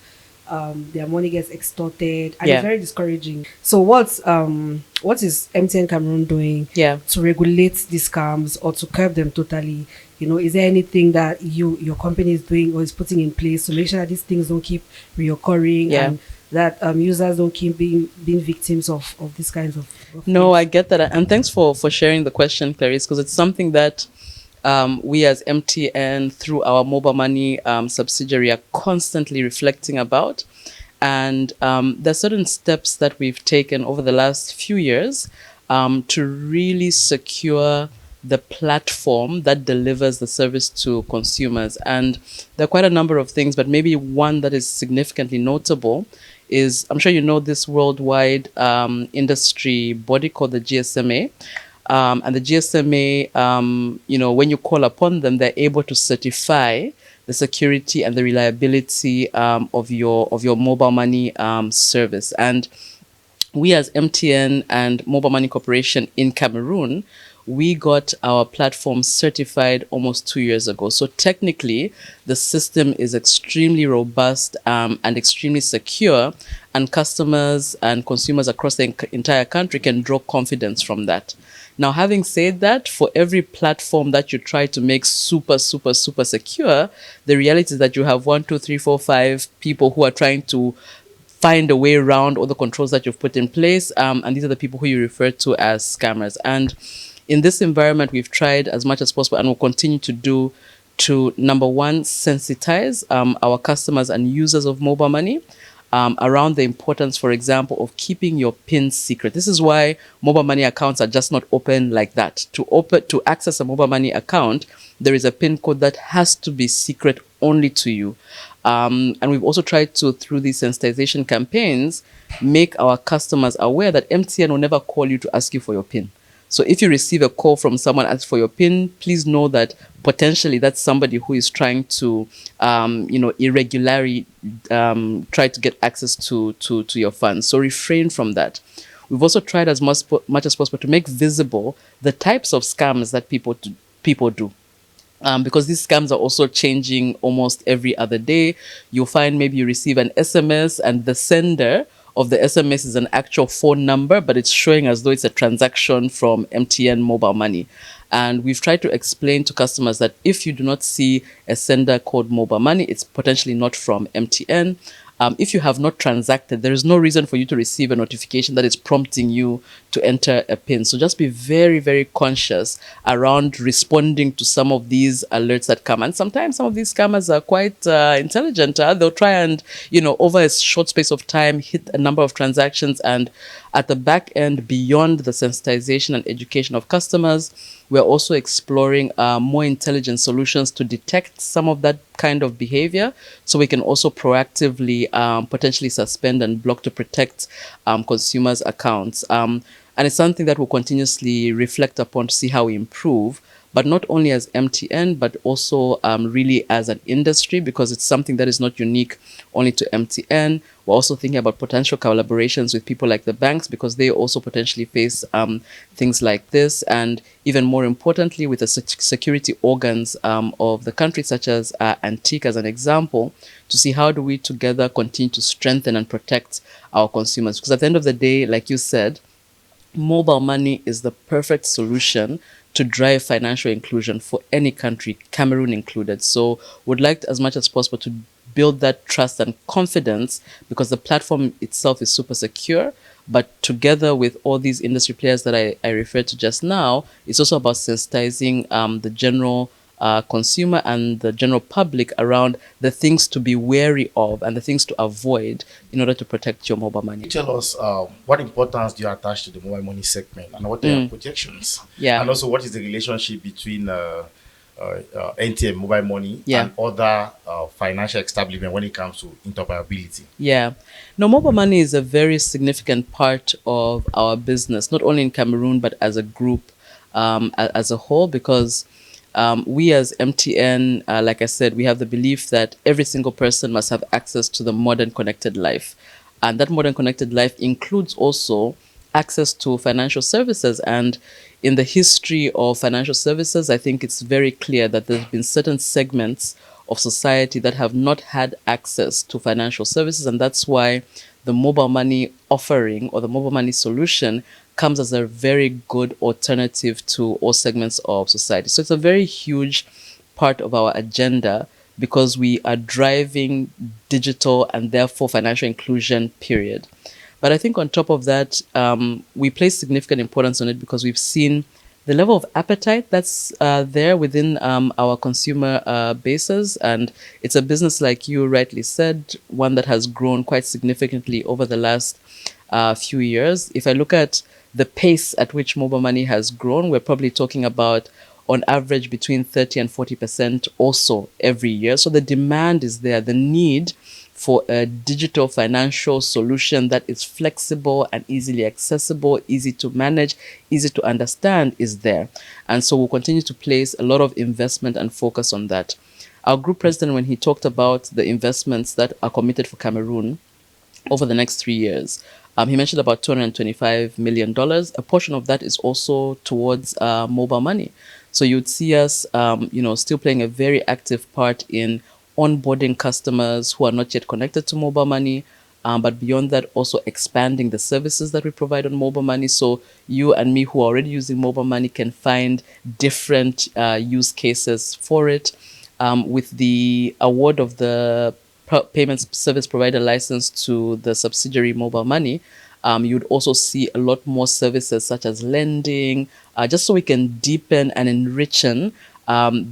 Their money gets extorted, and it's very discouraging. So what is MTN Cameroun doing to regulate these scams or to curb them totally? Is there anything that your company is doing or is putting in place to make sure that these things don't keep reoccurring and that users don't keep being victims of these kinds of No, I get that. And thanks for sharing the question, Clarice, because it's something that we as MTN, through our mobile money subsidiary, are constantly reflecting about. And there are certain steps that we've taken over the last few years to really secure the platform that delivers the service to consumers. And there are quite a number of things, but maybe one that is significantly notable is, I'm sure you know, this worldwide industry body called the GSMA. And the GSMA, when you call upon them, they're able to certify the security and the reliability of your mobile money service. And we as MTN and Mobile Money Corporation in Cameroon, we got our platform certified almost 2 years ago. So technically, the system is extremely robust and extremely secure, and customers and consumers across the entire country can draw confidence from that. Now, having said that, for every platform that you try to make super, super, super secure, the reality is that you have 1, 2, 3, 4, 5 people who are trying to find a way around all the controls that you've put in place. And these are the people who you refer to as scammers. And in this environment, we've tried as much as possible and will continue to do to, number one, sensitize our customers and users of mobile money around the importance, for example, of keeping your PIN secret. This is why mobile money accounts are just not open like that. To access a mobile money account, there is a PIN code that has to be secret only to you. And we've also tried to, through these sensitization campaigns, make our customers aware that MTN will never call you to ask you for your PIN. So if you receive a call from someone asking for your PIN, please know that potentially that's somebody who is trying to, irregularly try to get access to your funds. So refrain from that. We've also tried as much as possible to make visible the types of scams that people do. Because these scams are also changing almost every other day. You'll find maybe you receive an SMS and the sender of the SMS is an actual phone number, but it's showing as though it's a transaction from MTN Mobile Money. And we've tried to explain to customers that if you do not see a sender called Mobile Money, it's potentially not from MTN. If you have not transacted, there is no reason for you to receive a notification that is prompting you to enter a PIN. So just be very, very conscious around responding to some of these alerts that come. And sometimes some of these scammers are quite intelligent. They'll try and, over a short space of time, hit a number of transactions. And at the back end, beyond the sensitization and education of customers, we're also exploring more intelligent solutions to detect some of that kind of behavior, so we can also proactively potentially suspend and block to protect consumers' accounts. And it's something that we'll continuously reflect upon to see how we improve, but not only as MTN, but also really as an industry, because it's something that is not unique only to MTN. We're also thinking about potential collaborations with people like the banks, because they also potentially face things like this. And even more importantly, with the security organs of the country, such as Antique as an example, to see how do we together continue to strengthen and protect our consumers. Because at the end of the day, like you said, mobile money is the perfect solution to drive financial inclusion for any country, Cameroon included. So would like as much as possible to build that trust and confidence, because the platform itself is super secure. But together with all these industry players that I referred to just now, it's also about sensitizing the general consumer and the general public around the things to be wary of and the things to avoid in order to protect your mobile money. Tell us what importance do you attach to the mobile money segment, and what are your projections? Yeah. And also, what is the relationship between NTM mobile money Yeah. and other financial establishment when it comes to interoperability? Yeah. No, mobile money is a very significant part of our business, not only in Cameroon, but as a group, as a whole, because we as MTN, like I said, we have the belief that every single person must have access to the modern connected life. And that modern connected life includes also access to financial services. And in the history of financial services, I think it's very clear that there's been certain segments of society that have not had access to financial services. And that's why the mobile money offering or the mobile money solution comes as a very good alternative to all segments of society. So it's a very huge part of our agenda, because we are driving digital and therefore financial inclusion, period. But I think on top of that, we place significant importance on it because we've seen the level of appetite that's there within our consumer bases. And it's a business, like you rightly said, one that has grown quite significantly over the last few years. If I look at the pace at which mobile money has grown, we're probably talking about on average between 30 and 40% also every year. So the demand is there. The need for a digital financial solution that is flexible and easily accessible, easy to manage, easy to understand is there. And so we'll continue to place a lot of investment and focus on that. Our group president, when he talked about the investments that are committed for Cameroon over the next 3 years, he mentioned about $225 million. A portion of that is also towards mobile money. So you'd see us, still playing a very active part in onboarding customers who are not yet connected to mobile money, but beyond that, also expanding the services that we provide on mobile money. So you and me who are already using mobile money can find different use cases for it. With the award of the payments service provider license to the subsidiary mobile money, you'd also see a lot more services such as lending, just so we can deepen and enrichen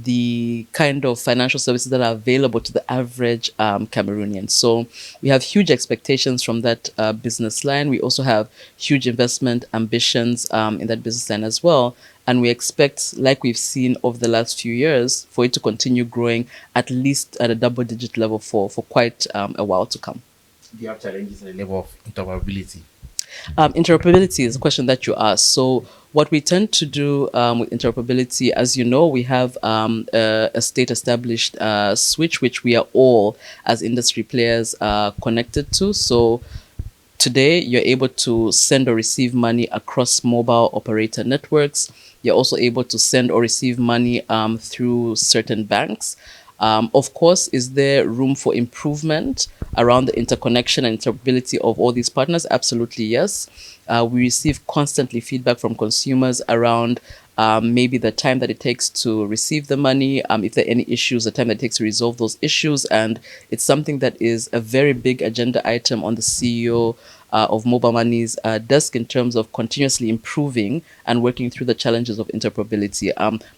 the kind of financial services that are available to the average Cameroonian. So we have huge expectations from that business line. We also have huge investment ambitions in that business line as well. And we expect, like we've seen over the last few years, for it to continue growing at least at a double-digit level for quite a while to come. Do you have challenges at the level of interoperability? Interoperability is a question that you asked. So what we tend to do with interoperability, as you know, we have a state-established switch, which we are all, as industry players, connected to. So today, you're able to send or receive money across mobile operator networks. You're also able to send or receive money through certain banks. Of course, is there room for improvement around the interconnection and interoperability of all these partners? Absolutely, yes. We receive constantly feedback from consumers around maybe the time that it takes to receive the money, if there are any issues, the time that it takes to resolve those issues. And it's something that is a very big agenda item on the CEO of Mobile Money's desk in terms of continuously improving and working through the challenges of interoperability.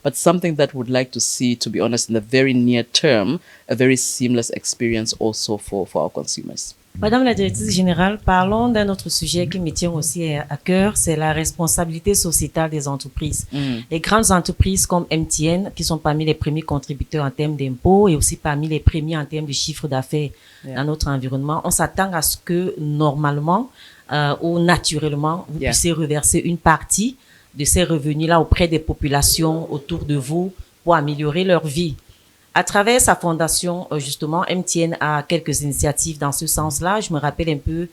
But something that would like to see, to be honest, in the very near term, a very seamless experience also for our consumers. Madame la directrice générale, parlons d'un autre sujet qui me tient aussi à cœur, c'est la responsabilité sociétale des entreprises. Les grandes entreprises comme MTN, qui sont parmi les premiers contributeurs en termes d'impôts et aussi parmi les premiers en termes de chiffre d'affaires dans notre environnement, on s'attend à ce que normalement ou naturellement, vous puissiez reverser une partie de ces revenus-là auprès des populations autour de vous pour améliorer leur vie. À travers sa fondation, justement, MTN a quelques initiatives dans ce sens-là. Je me rappelle un peu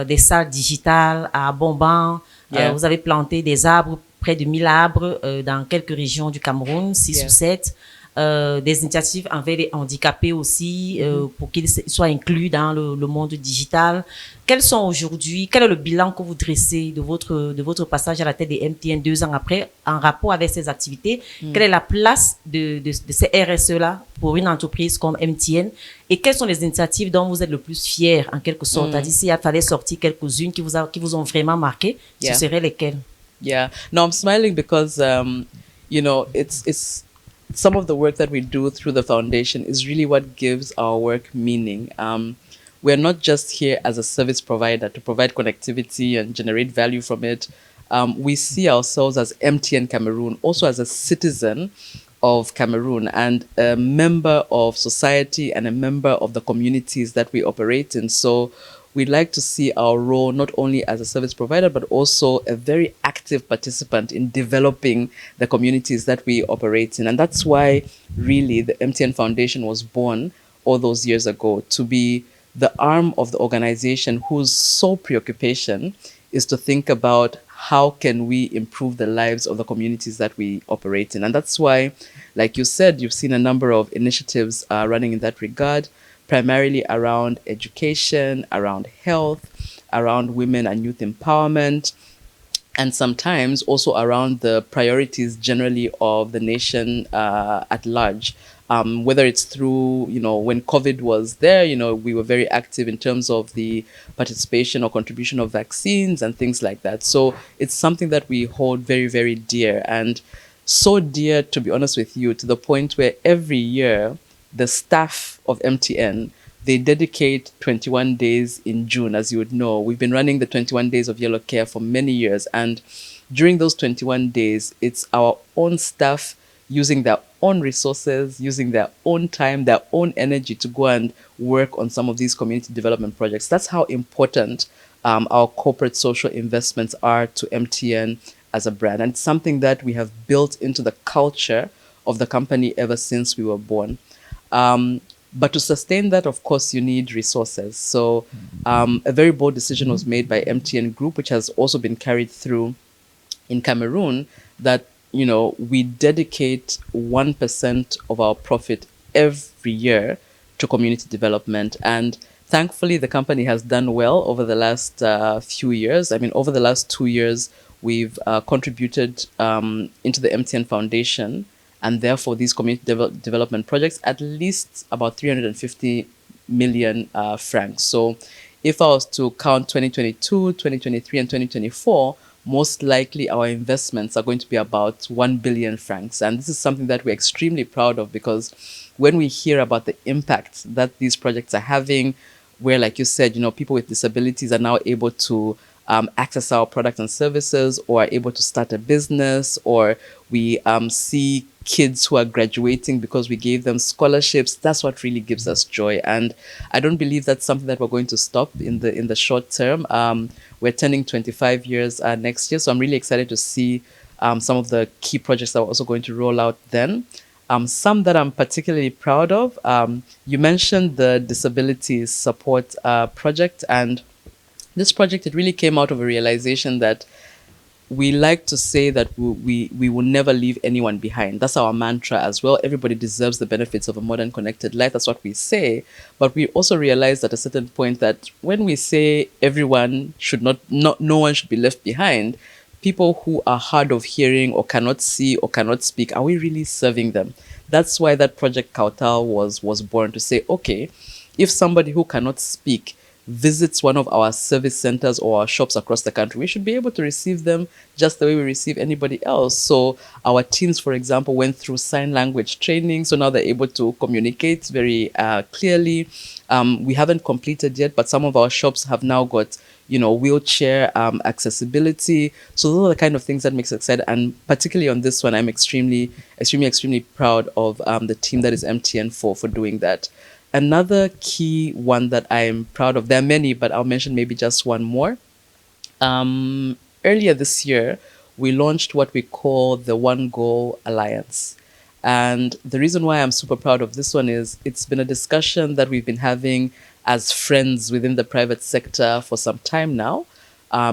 des salles digitales à Bomban. Vous avez planté des arbres, près de 1000 arbres dans quelques régions du Cameroun, 6 ou 7. Des initiatives envers les handicapés aussi, pour qu'ils soient inclus dans le monde digital. Quel est le bilan que vous dressez de votre passage à la tête des MTN 2 ans après, en rapport avec ces activités? Quelle est la place de ces RSE-là pour une entreprise comme MTN? Et quelles sont les initiatives dont vous êtes le plus fier, en quelque sorte? C'est-à-dire, s'il fallait sortir quelques-unes qui vous ont vraiment marqué, ce seraient lesquelles? Yeah. No, I'm smiling because, it's some of the work that we do through the foundation is really what gives our work meaning. We're not just here as a service provider to provide connectivity and generate value from it. We see ourselves as MTN Cameroun, also as a citizen of Cameroon and a member of society and a member of the communities that we operate in. So we'd like to see our role not only as a service provider, but also a very active participant in developing the communities that we operate in. And that's why really the MTN Foundation was born all those years ago, to be the arm of the organization whose sole preoccupation is to think about how can we improve the lives of the communities that we operate in. And that's why, like you said, you've seen a number of initiatives running in that regard, primarily around education, around health, around women and youth empowerment, and sometimes also around the priorities generally of the nation at large. Whether it's through, when COVID was there, we were very active in terms of the participation or contribution of vaccines and things like that. So it's something that we hold very, very dear, and so dear, to be honest with you, to the point where every year the staff of MTN, they dedicate 21 days in June. As you would know, we've been running the 21 days of Yellow Care for many years. And during those 21 days, it's our own staff using their own resources, using their own time, their own energy to go and work on some of these community development projects. That's how important our corporate social investments are to MTN as a brand. And it's something that we have built into the culture of the company ever since we were born. But to sustain that, of course, you need resources. So a very bold decision was made by MTN Group, which has also been carried through in Cameroon, that, we dedicate 1% of our profit every year to community development. And thankfully, the company has done well over the last few years. I mean, over the last 2 years, we've contributed into the MTN Foundation, and therefore these community development projects, at least about 350 million francs. So if I was to count 2022, 2023, and 2024, most likely our investments are going to be about 1 billion francs. And this is something that we're extremely proud of, because when we hear about the impact that these projects are having, where, like you said, people with disabilities are now able to access our products and services, or are able to start a business, or we see kids who are graduating because we gave them scholarships. That's what really gives us joy. And I don't believe that's something that we're going to stop in the short term. We're turning 25 years next year, so I'm really excited to see some of the key projects that we're also going to roll out then. Some that I'm particularly proud of, you mentioned the disability support project, and this project, it really came out of a realization that we like to say that we will never leave anyone behind. That's our mantra as well. Everybody deserves the benefits of a modern connected life. That's what we say. But we also realized at a certain point that when we say everyone should no one should be left behind, people who are hard of hearing or cannot see or cannot speak, are we really serving them? That's why that project Kautal was born, to say, okay, if somebody who cannot speak visits one of our service centers or our shops across the country, we should be able to receive them just the way we receive anybody else. So our teams, for example, went through sign language training. So now they're able to communicate very clearly. We haven't completed yet, but some of our shops have now got, wheelchair accessibility. So those are the kind of things that makes us excited. And particularly on this one, I'm extremely proud of the team that is MTN for doing that. Another key one that I'm proud of, there are many, but I'll mention maybe just one more. Earlier this year, we launched what we call the One Goal Alliance. And the reason why I'm super proud of this one is it's been a discussion that we've been having as friends within the private sector for some time now.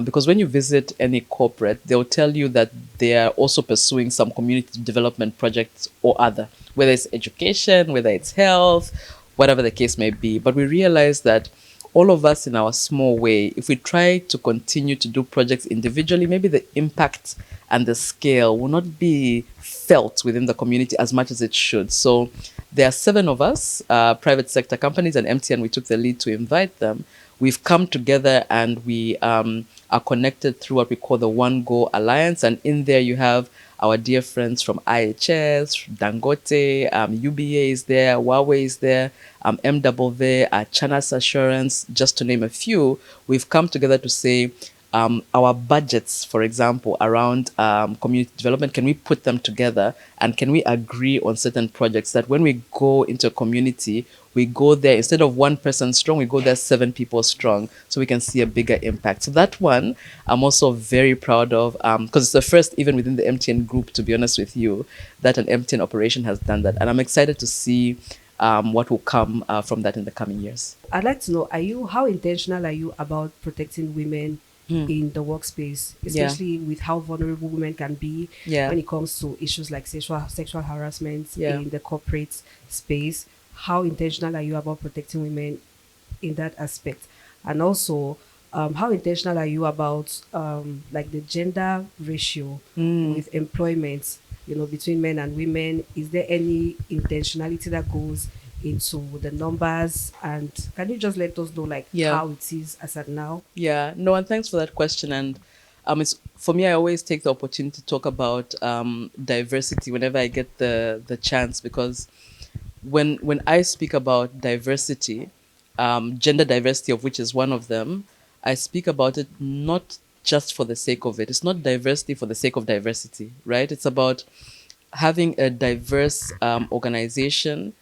Because when you visit any corporate, they'll tell you that they are also pursuing some community development projects or other, whether it's education, whether it's health, whatever the case may be. But we realize that all of us in our small way, if we try to continue to do projects individually, maybe the impact and the scale will not be felt within the community as much as it should. So there are 7 of us, private sector companies, and MTN, we took the lead to invite them. We've come together and we are connected through what we call the One Goal Alliance. And in there you have our dear friends from IHS, Dangote, UBA is there, Huawei is there, MWV, Chanas Assurance, just to name a few. We've come together to say, our budgets, for example, around community development, can we put them together and can we agree on certain projects that when we go into a community, we go there, instead of 1 person strong, we go there 7 people strong, so we can see a bigger impact. So that one, I'm also very proud of, because it's the first, even within the MTN group, to be honest with you, that an MTN operation has done that. And I'm excited to see what will come from that in the coming years. I'd like to know, how intentional are you about protecting women in the workspace, especially with how vulnerable women can be when it comes to issues like sexual harassment in the corporate space? How intentional are you about protecting women in that aspect? And also, how intentional are you about like the gender ratio with employment, between men and women? Is there any intentionality that goes into the numbers? And can you just let us know how it is as at now? Yeah, no, and thanks for that question. And it's, for me, I always take the opportunity to talk about diversity whenever I get the chance, because when I speak about diversity, gender diversity, of which is one of them, I speak about it not just for the sake of it. It's not diversity for the sake of diversity, right? It's about having a diverse organization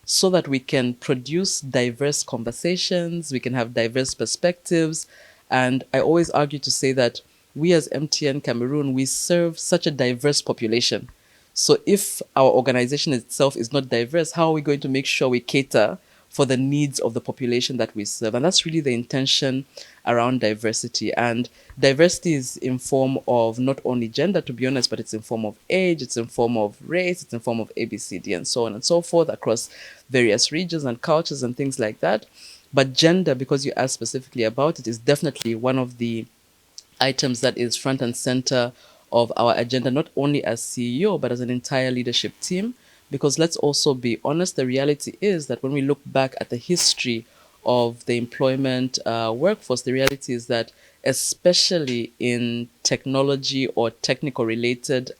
so that we can produce diverse conversations, we can have diverse perspectives. And I always argue to say that we as MTN Cameroon, we serve such a diverse population. So if our organization itself is not diverse, how are we going to make sure we cater for the needs of the population that we serve? And that's really the intention around diversity. And diversity is in form of not only gender, to be honest, but it's in form of age, it's in form of race, it's in form of ABCD and so on and so forth across various regions and cultures and things like that. But gender, because you asked specifically about it, is definitely one of the items that is front and center of our agenda, not only as CEO, but as an entire leadership team. Because let's also be honest, the reality is that when we look back at the history of the employment workforce, the reality is that especially in technology or technical related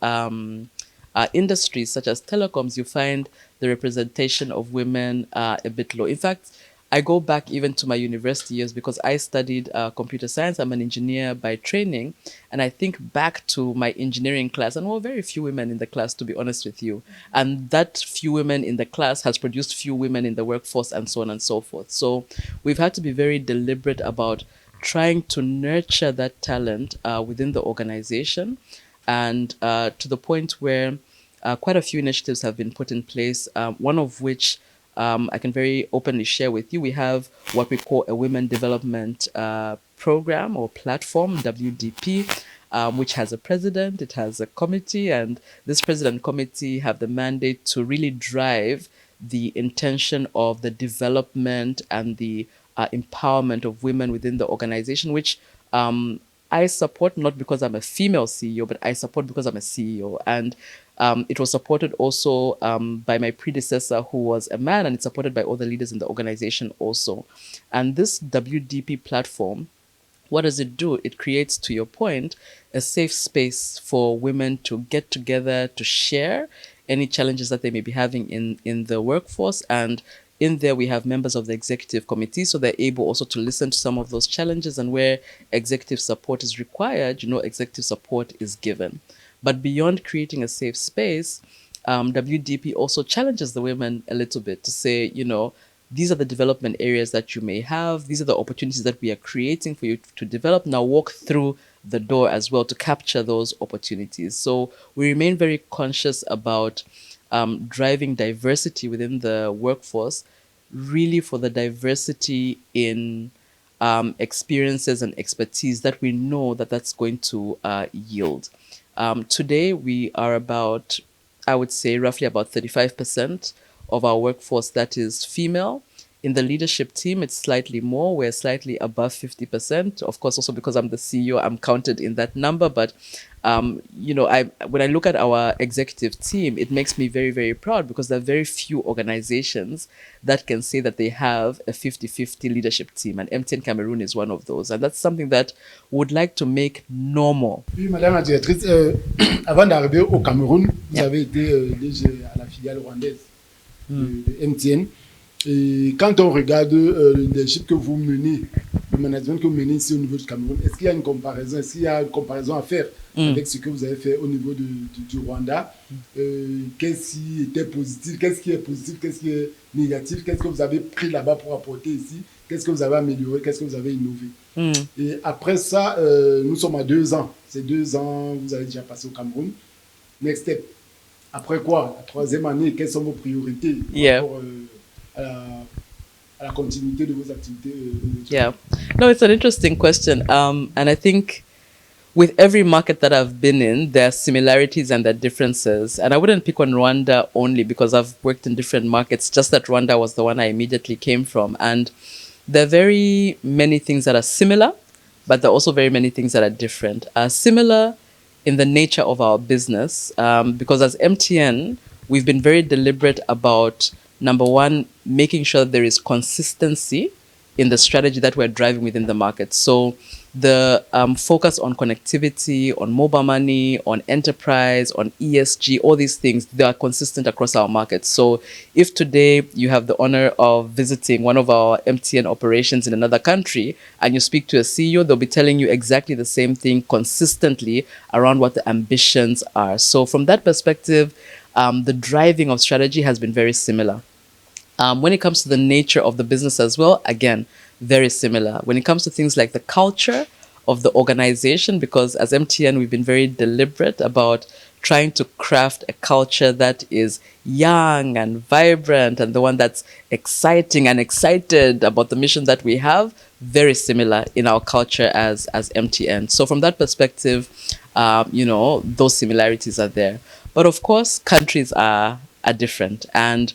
industries such as telecoms, you find the representation of women a bit low. In fact, I go back even to my university years because I studied computer science. I'm an engineer by training. And I think back to my engineering class, and there were very few women in the class, to be honest with you. And that few women in the class has produced few women in the workforce and so on and so forth. So we've had to be very deliberate about trying to nurture that talent within the organization. And to the point where quite a few initiatives have been put in place, one of which I can very openly share with you. We have what we call a Women Development Program or Platform, WDP, which has a president, it has a committee, and this president committee have the mandate to really drive the intention of the development and the empowerment of women within the organization, which I support not because I'm a female CEO, but I support because I'm a CEO. And It was supported also by my predecessor, who was a man, and it's supported by all the leaders in the organization also. And this WDP platform, what does it do? It creates, to your point, a safe space for women to get together, to share any challenges that they may be having in the workforce. And in there, we have members of the executive committee, so they're able also to listen to some of those challenges, and where executive support is required, executive support is given. But beyond creating a safe space, WDP also challenges the women a little bit to say, these are the development areas that you may have. These are the opportunities that we are creating for you to develop. Now walk through the door as well to capture those opportunities. So we remain very conscious about driving diversity within the workforce, really for the diversity in experiences and expertise that we know that's going to yield. Today, we are about, I would say, roughly about 35% of our workforce that is female. In the leadership team, it's slightly more. We're slightly above 50%. Of course, also because I'm the CEO, I'm counted in that number. But, when I look at our executive team, it makes me very, very proud, because there are very few organizations that can say that they have a 50-50 leadership team. And MTN Cameroun is one of those. And that's something that we would like to make normal. Oui, Madame la Directrice, avant d'arriver au Cameroun, vous avez été DG à la filiale rwandaise de MTN. Et quand on regarde le leadership que vous menez, le management que vous menez ici au niveau du Cameroun, est-ce qu'il y a une comparaison, à faire avec ce que vous avez fait au niveau du Rwanda? Qu'est-ce qui était positif, qu'est-ce qui est positif, qu'est-ce qui est négatif, qu'est-ce que vous avez pris là-bas pour apporter ici, qu'est-ce que vous avez amélioré, qu'est-ce que vous avez innové? Et après ça, nous sommes à 2 ans. Ces 2 ans, vous avez déjà passé au Cameroun. Next step. Après quoi? La 3e année, quelles sont vos priorités pour à la continuité de vos activités? Yeah. No, it's an interesting question. And I think with every market that I've been in, there are similarities and there are differences. And I wouldn't pick on Rwanda only because I've worked in different markets, just that Rwanda was the one I immediately came from. And there are very many things that are similar, but there are also very many things that are different. Similar in the nature of our business, because as MTN, we've been very deliberate about, number one, making sure that there is consistency in the strategy that we're driving within the market. So the focus on connectivity, on mobile money, on enterprise, on ESG, all these things, they are consistent across our markets. So if today you have the honor of visiting one of our MTN operations in another country and you speak to a CEO, they'll be telling you exactly the same thing consistently around what the ambitions are. So from that perspective, the driving of strategy has been very similar. When it comes to the nature of the business as well, again, very similar. When it comes to things like the culture of the organization, because as MTN, we've been very deliberate about trying to craft a culture that is young and vibrant and the one that's exciting and excited about the mission that we have, very similar in our culture as MTN. So from that perspective, those similarities are there. But of course, countries are different. And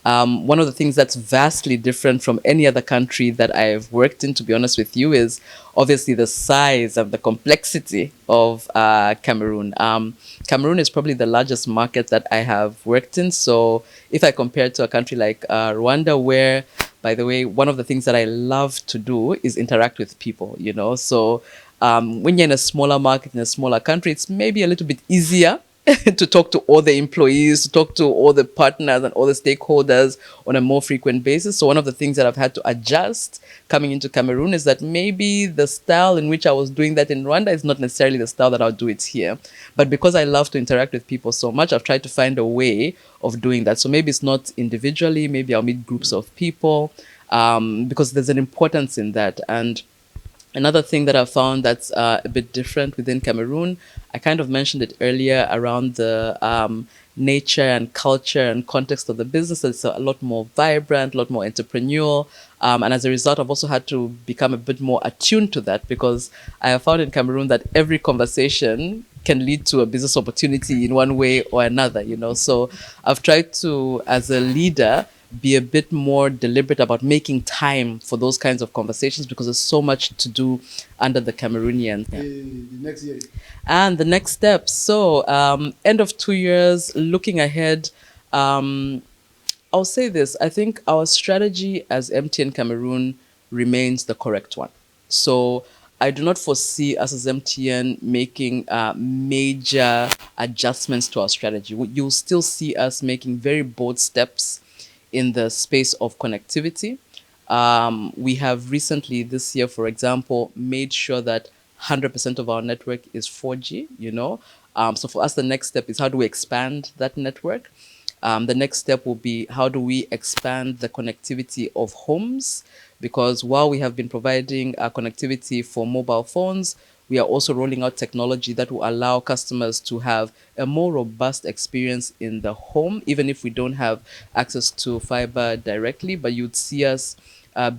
one of the things that's vastly different from any other country that I've worked in, to be honest with you, is obviously the size and the complexity of Cameroon. Cameroon is probably the largest market that I have worked in. So if I compare it to a country like Rwanda, where, by the way, one of the things that I love to do is interact with people, So when you're in a smaller market, in a smaller country, it's maybe a little bit easier to talk to all the employees, to talk to all the partners and all the stakeholders on a more frequent basis. So one of the things that I've had to adjust coming into Cameroon is that maybe the style in which I was doing that in Rwanda is not necessarily the style that I'll do it here. But because I love to interact with people so much, I've tried to find a way of doing that. So maybe it's not individually, maybe I'll meet groups of people, because there's an importance in that. And another thing that I found that's a bit different within Cameroon, I kind of mentioned it earlier around the nature and culture and context of the business. It's a lot more vibrant, a lot more entrepreneurial. And as a result, I've also had to become a bit more attuned to that, because I have found in Cameroon that every conversation can lead to a business opportunity in one way or another, So I've tried to, as a leader, be a bit more deliberate about making time for those kinds of conversations, because there's so much to do under the Cameroonian. The next year. And the next step. So, end of 2 years, looking ahead, I'll say this. I think our strategy as MTN Cameroun remains the correct one. So I do not foresee us as MTN making major adjustments to our strategy. You'll still see us making very bold steps in the space of connectivity. We have recently, this year, for example, made sure that 100% of our network is 4G, So for us, the next step is how do we expand that network? The next step will be how do we expand the connectivity of homes? Because while we have been providing connectivity for mobile phones, we are also rolling out technology that will allow customers to have a more robust experience in the home, even if we don't have access to fiber directly. But you'd see us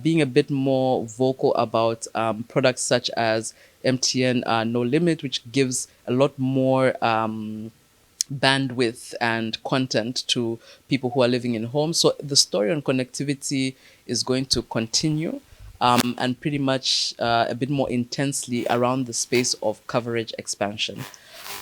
being a bit more vocal about products such as MTN No Limit, which gives a lot more bandwidth and content to people who are living in homes. So the story on connectivity is going to continue and pretty much a bit more intensely around the space of coverage expansion.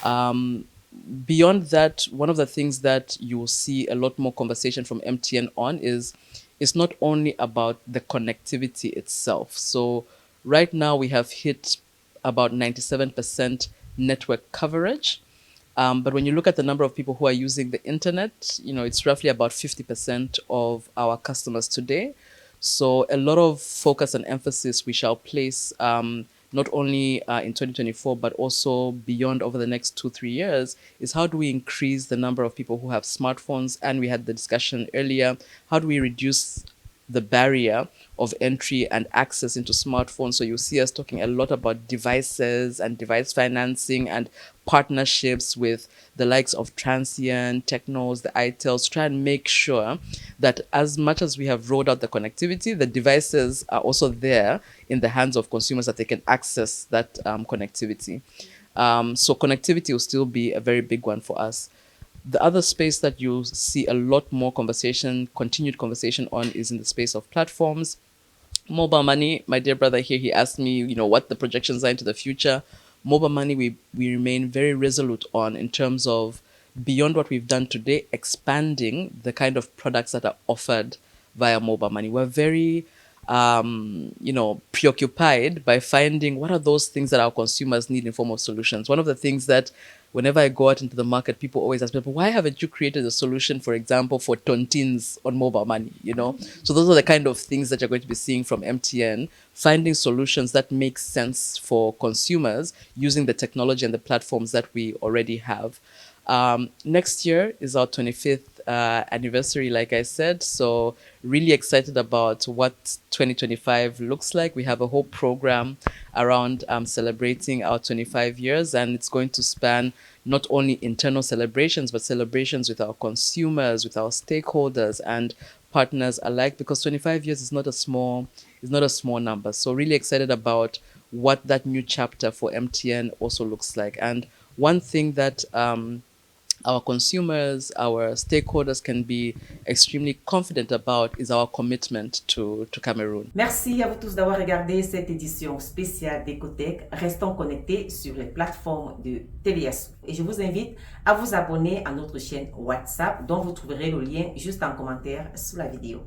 Beyond that, one of the things that you will see a lot more conversation from MTN on is it's not only about the connectivity itself. So right now we have hit about 97% network coverage. But when you look at the number of people who are using the internet, it's roughly about 50% of our customers today. So a lot of focus and emphasis we shall place not only in 2024, but also beyond over the next 2-3 years is how do we increase the number of people who have smartphones? And we had the discussion earlier, how do we reduce the barrier of entry and access into smartphones? So you see us talking a lot about devices and device financing and partnerships with the likes of Transient, Technos, the iTels, to try and make sure that as much as we have rolled out the connectivity, the devices are also there in the hands of consumers that they can access that connectivity. So connectivity will still be a very big one for us. The other space that you'll see a lot more continued conversation on is in the space of platforms. Mobile money, my dear brother here, he asked me, what the projections are into the future. Mobile money, we remain very resolute on in terms of beyond what we've done today, expanding the kind of products that are offered via mobile money. We're very preoccupied by finding what are those things that our consumers need in form of solutions. One of the things that whenever I go out into the market, people always ask me, but why haven't you created a solution, for example, for tontines on mobile money, So those are the kind of things that you're going to be seeing from MTN, finding solutions that make sense for consumers using the technology and the platforms that we already have. Next year is our 25th anniversary, like I said. So really excited about what 2025 looks like. We have a whole program around celebrating our 25 years, and it's going to span not only internal celebrations, but celebrations with our consumers, with our stakeholders and partners alike, because 25 years is not a small number. So really excited about what that new chapter for MTN also looks like. And one thing that our consumers, our stakeholders can be extremely confident about is our commitment to Cameroon. Merci à vous tous d'avoir regardé cette édition spéciale d'Ecotech. Restons connectés sur les plateformes de Télé'Asu. Et je vous invite à vous abonner à notre chaîne WhatsApp, dont vous trouverez le lien juste en commentaire sous la vidéo.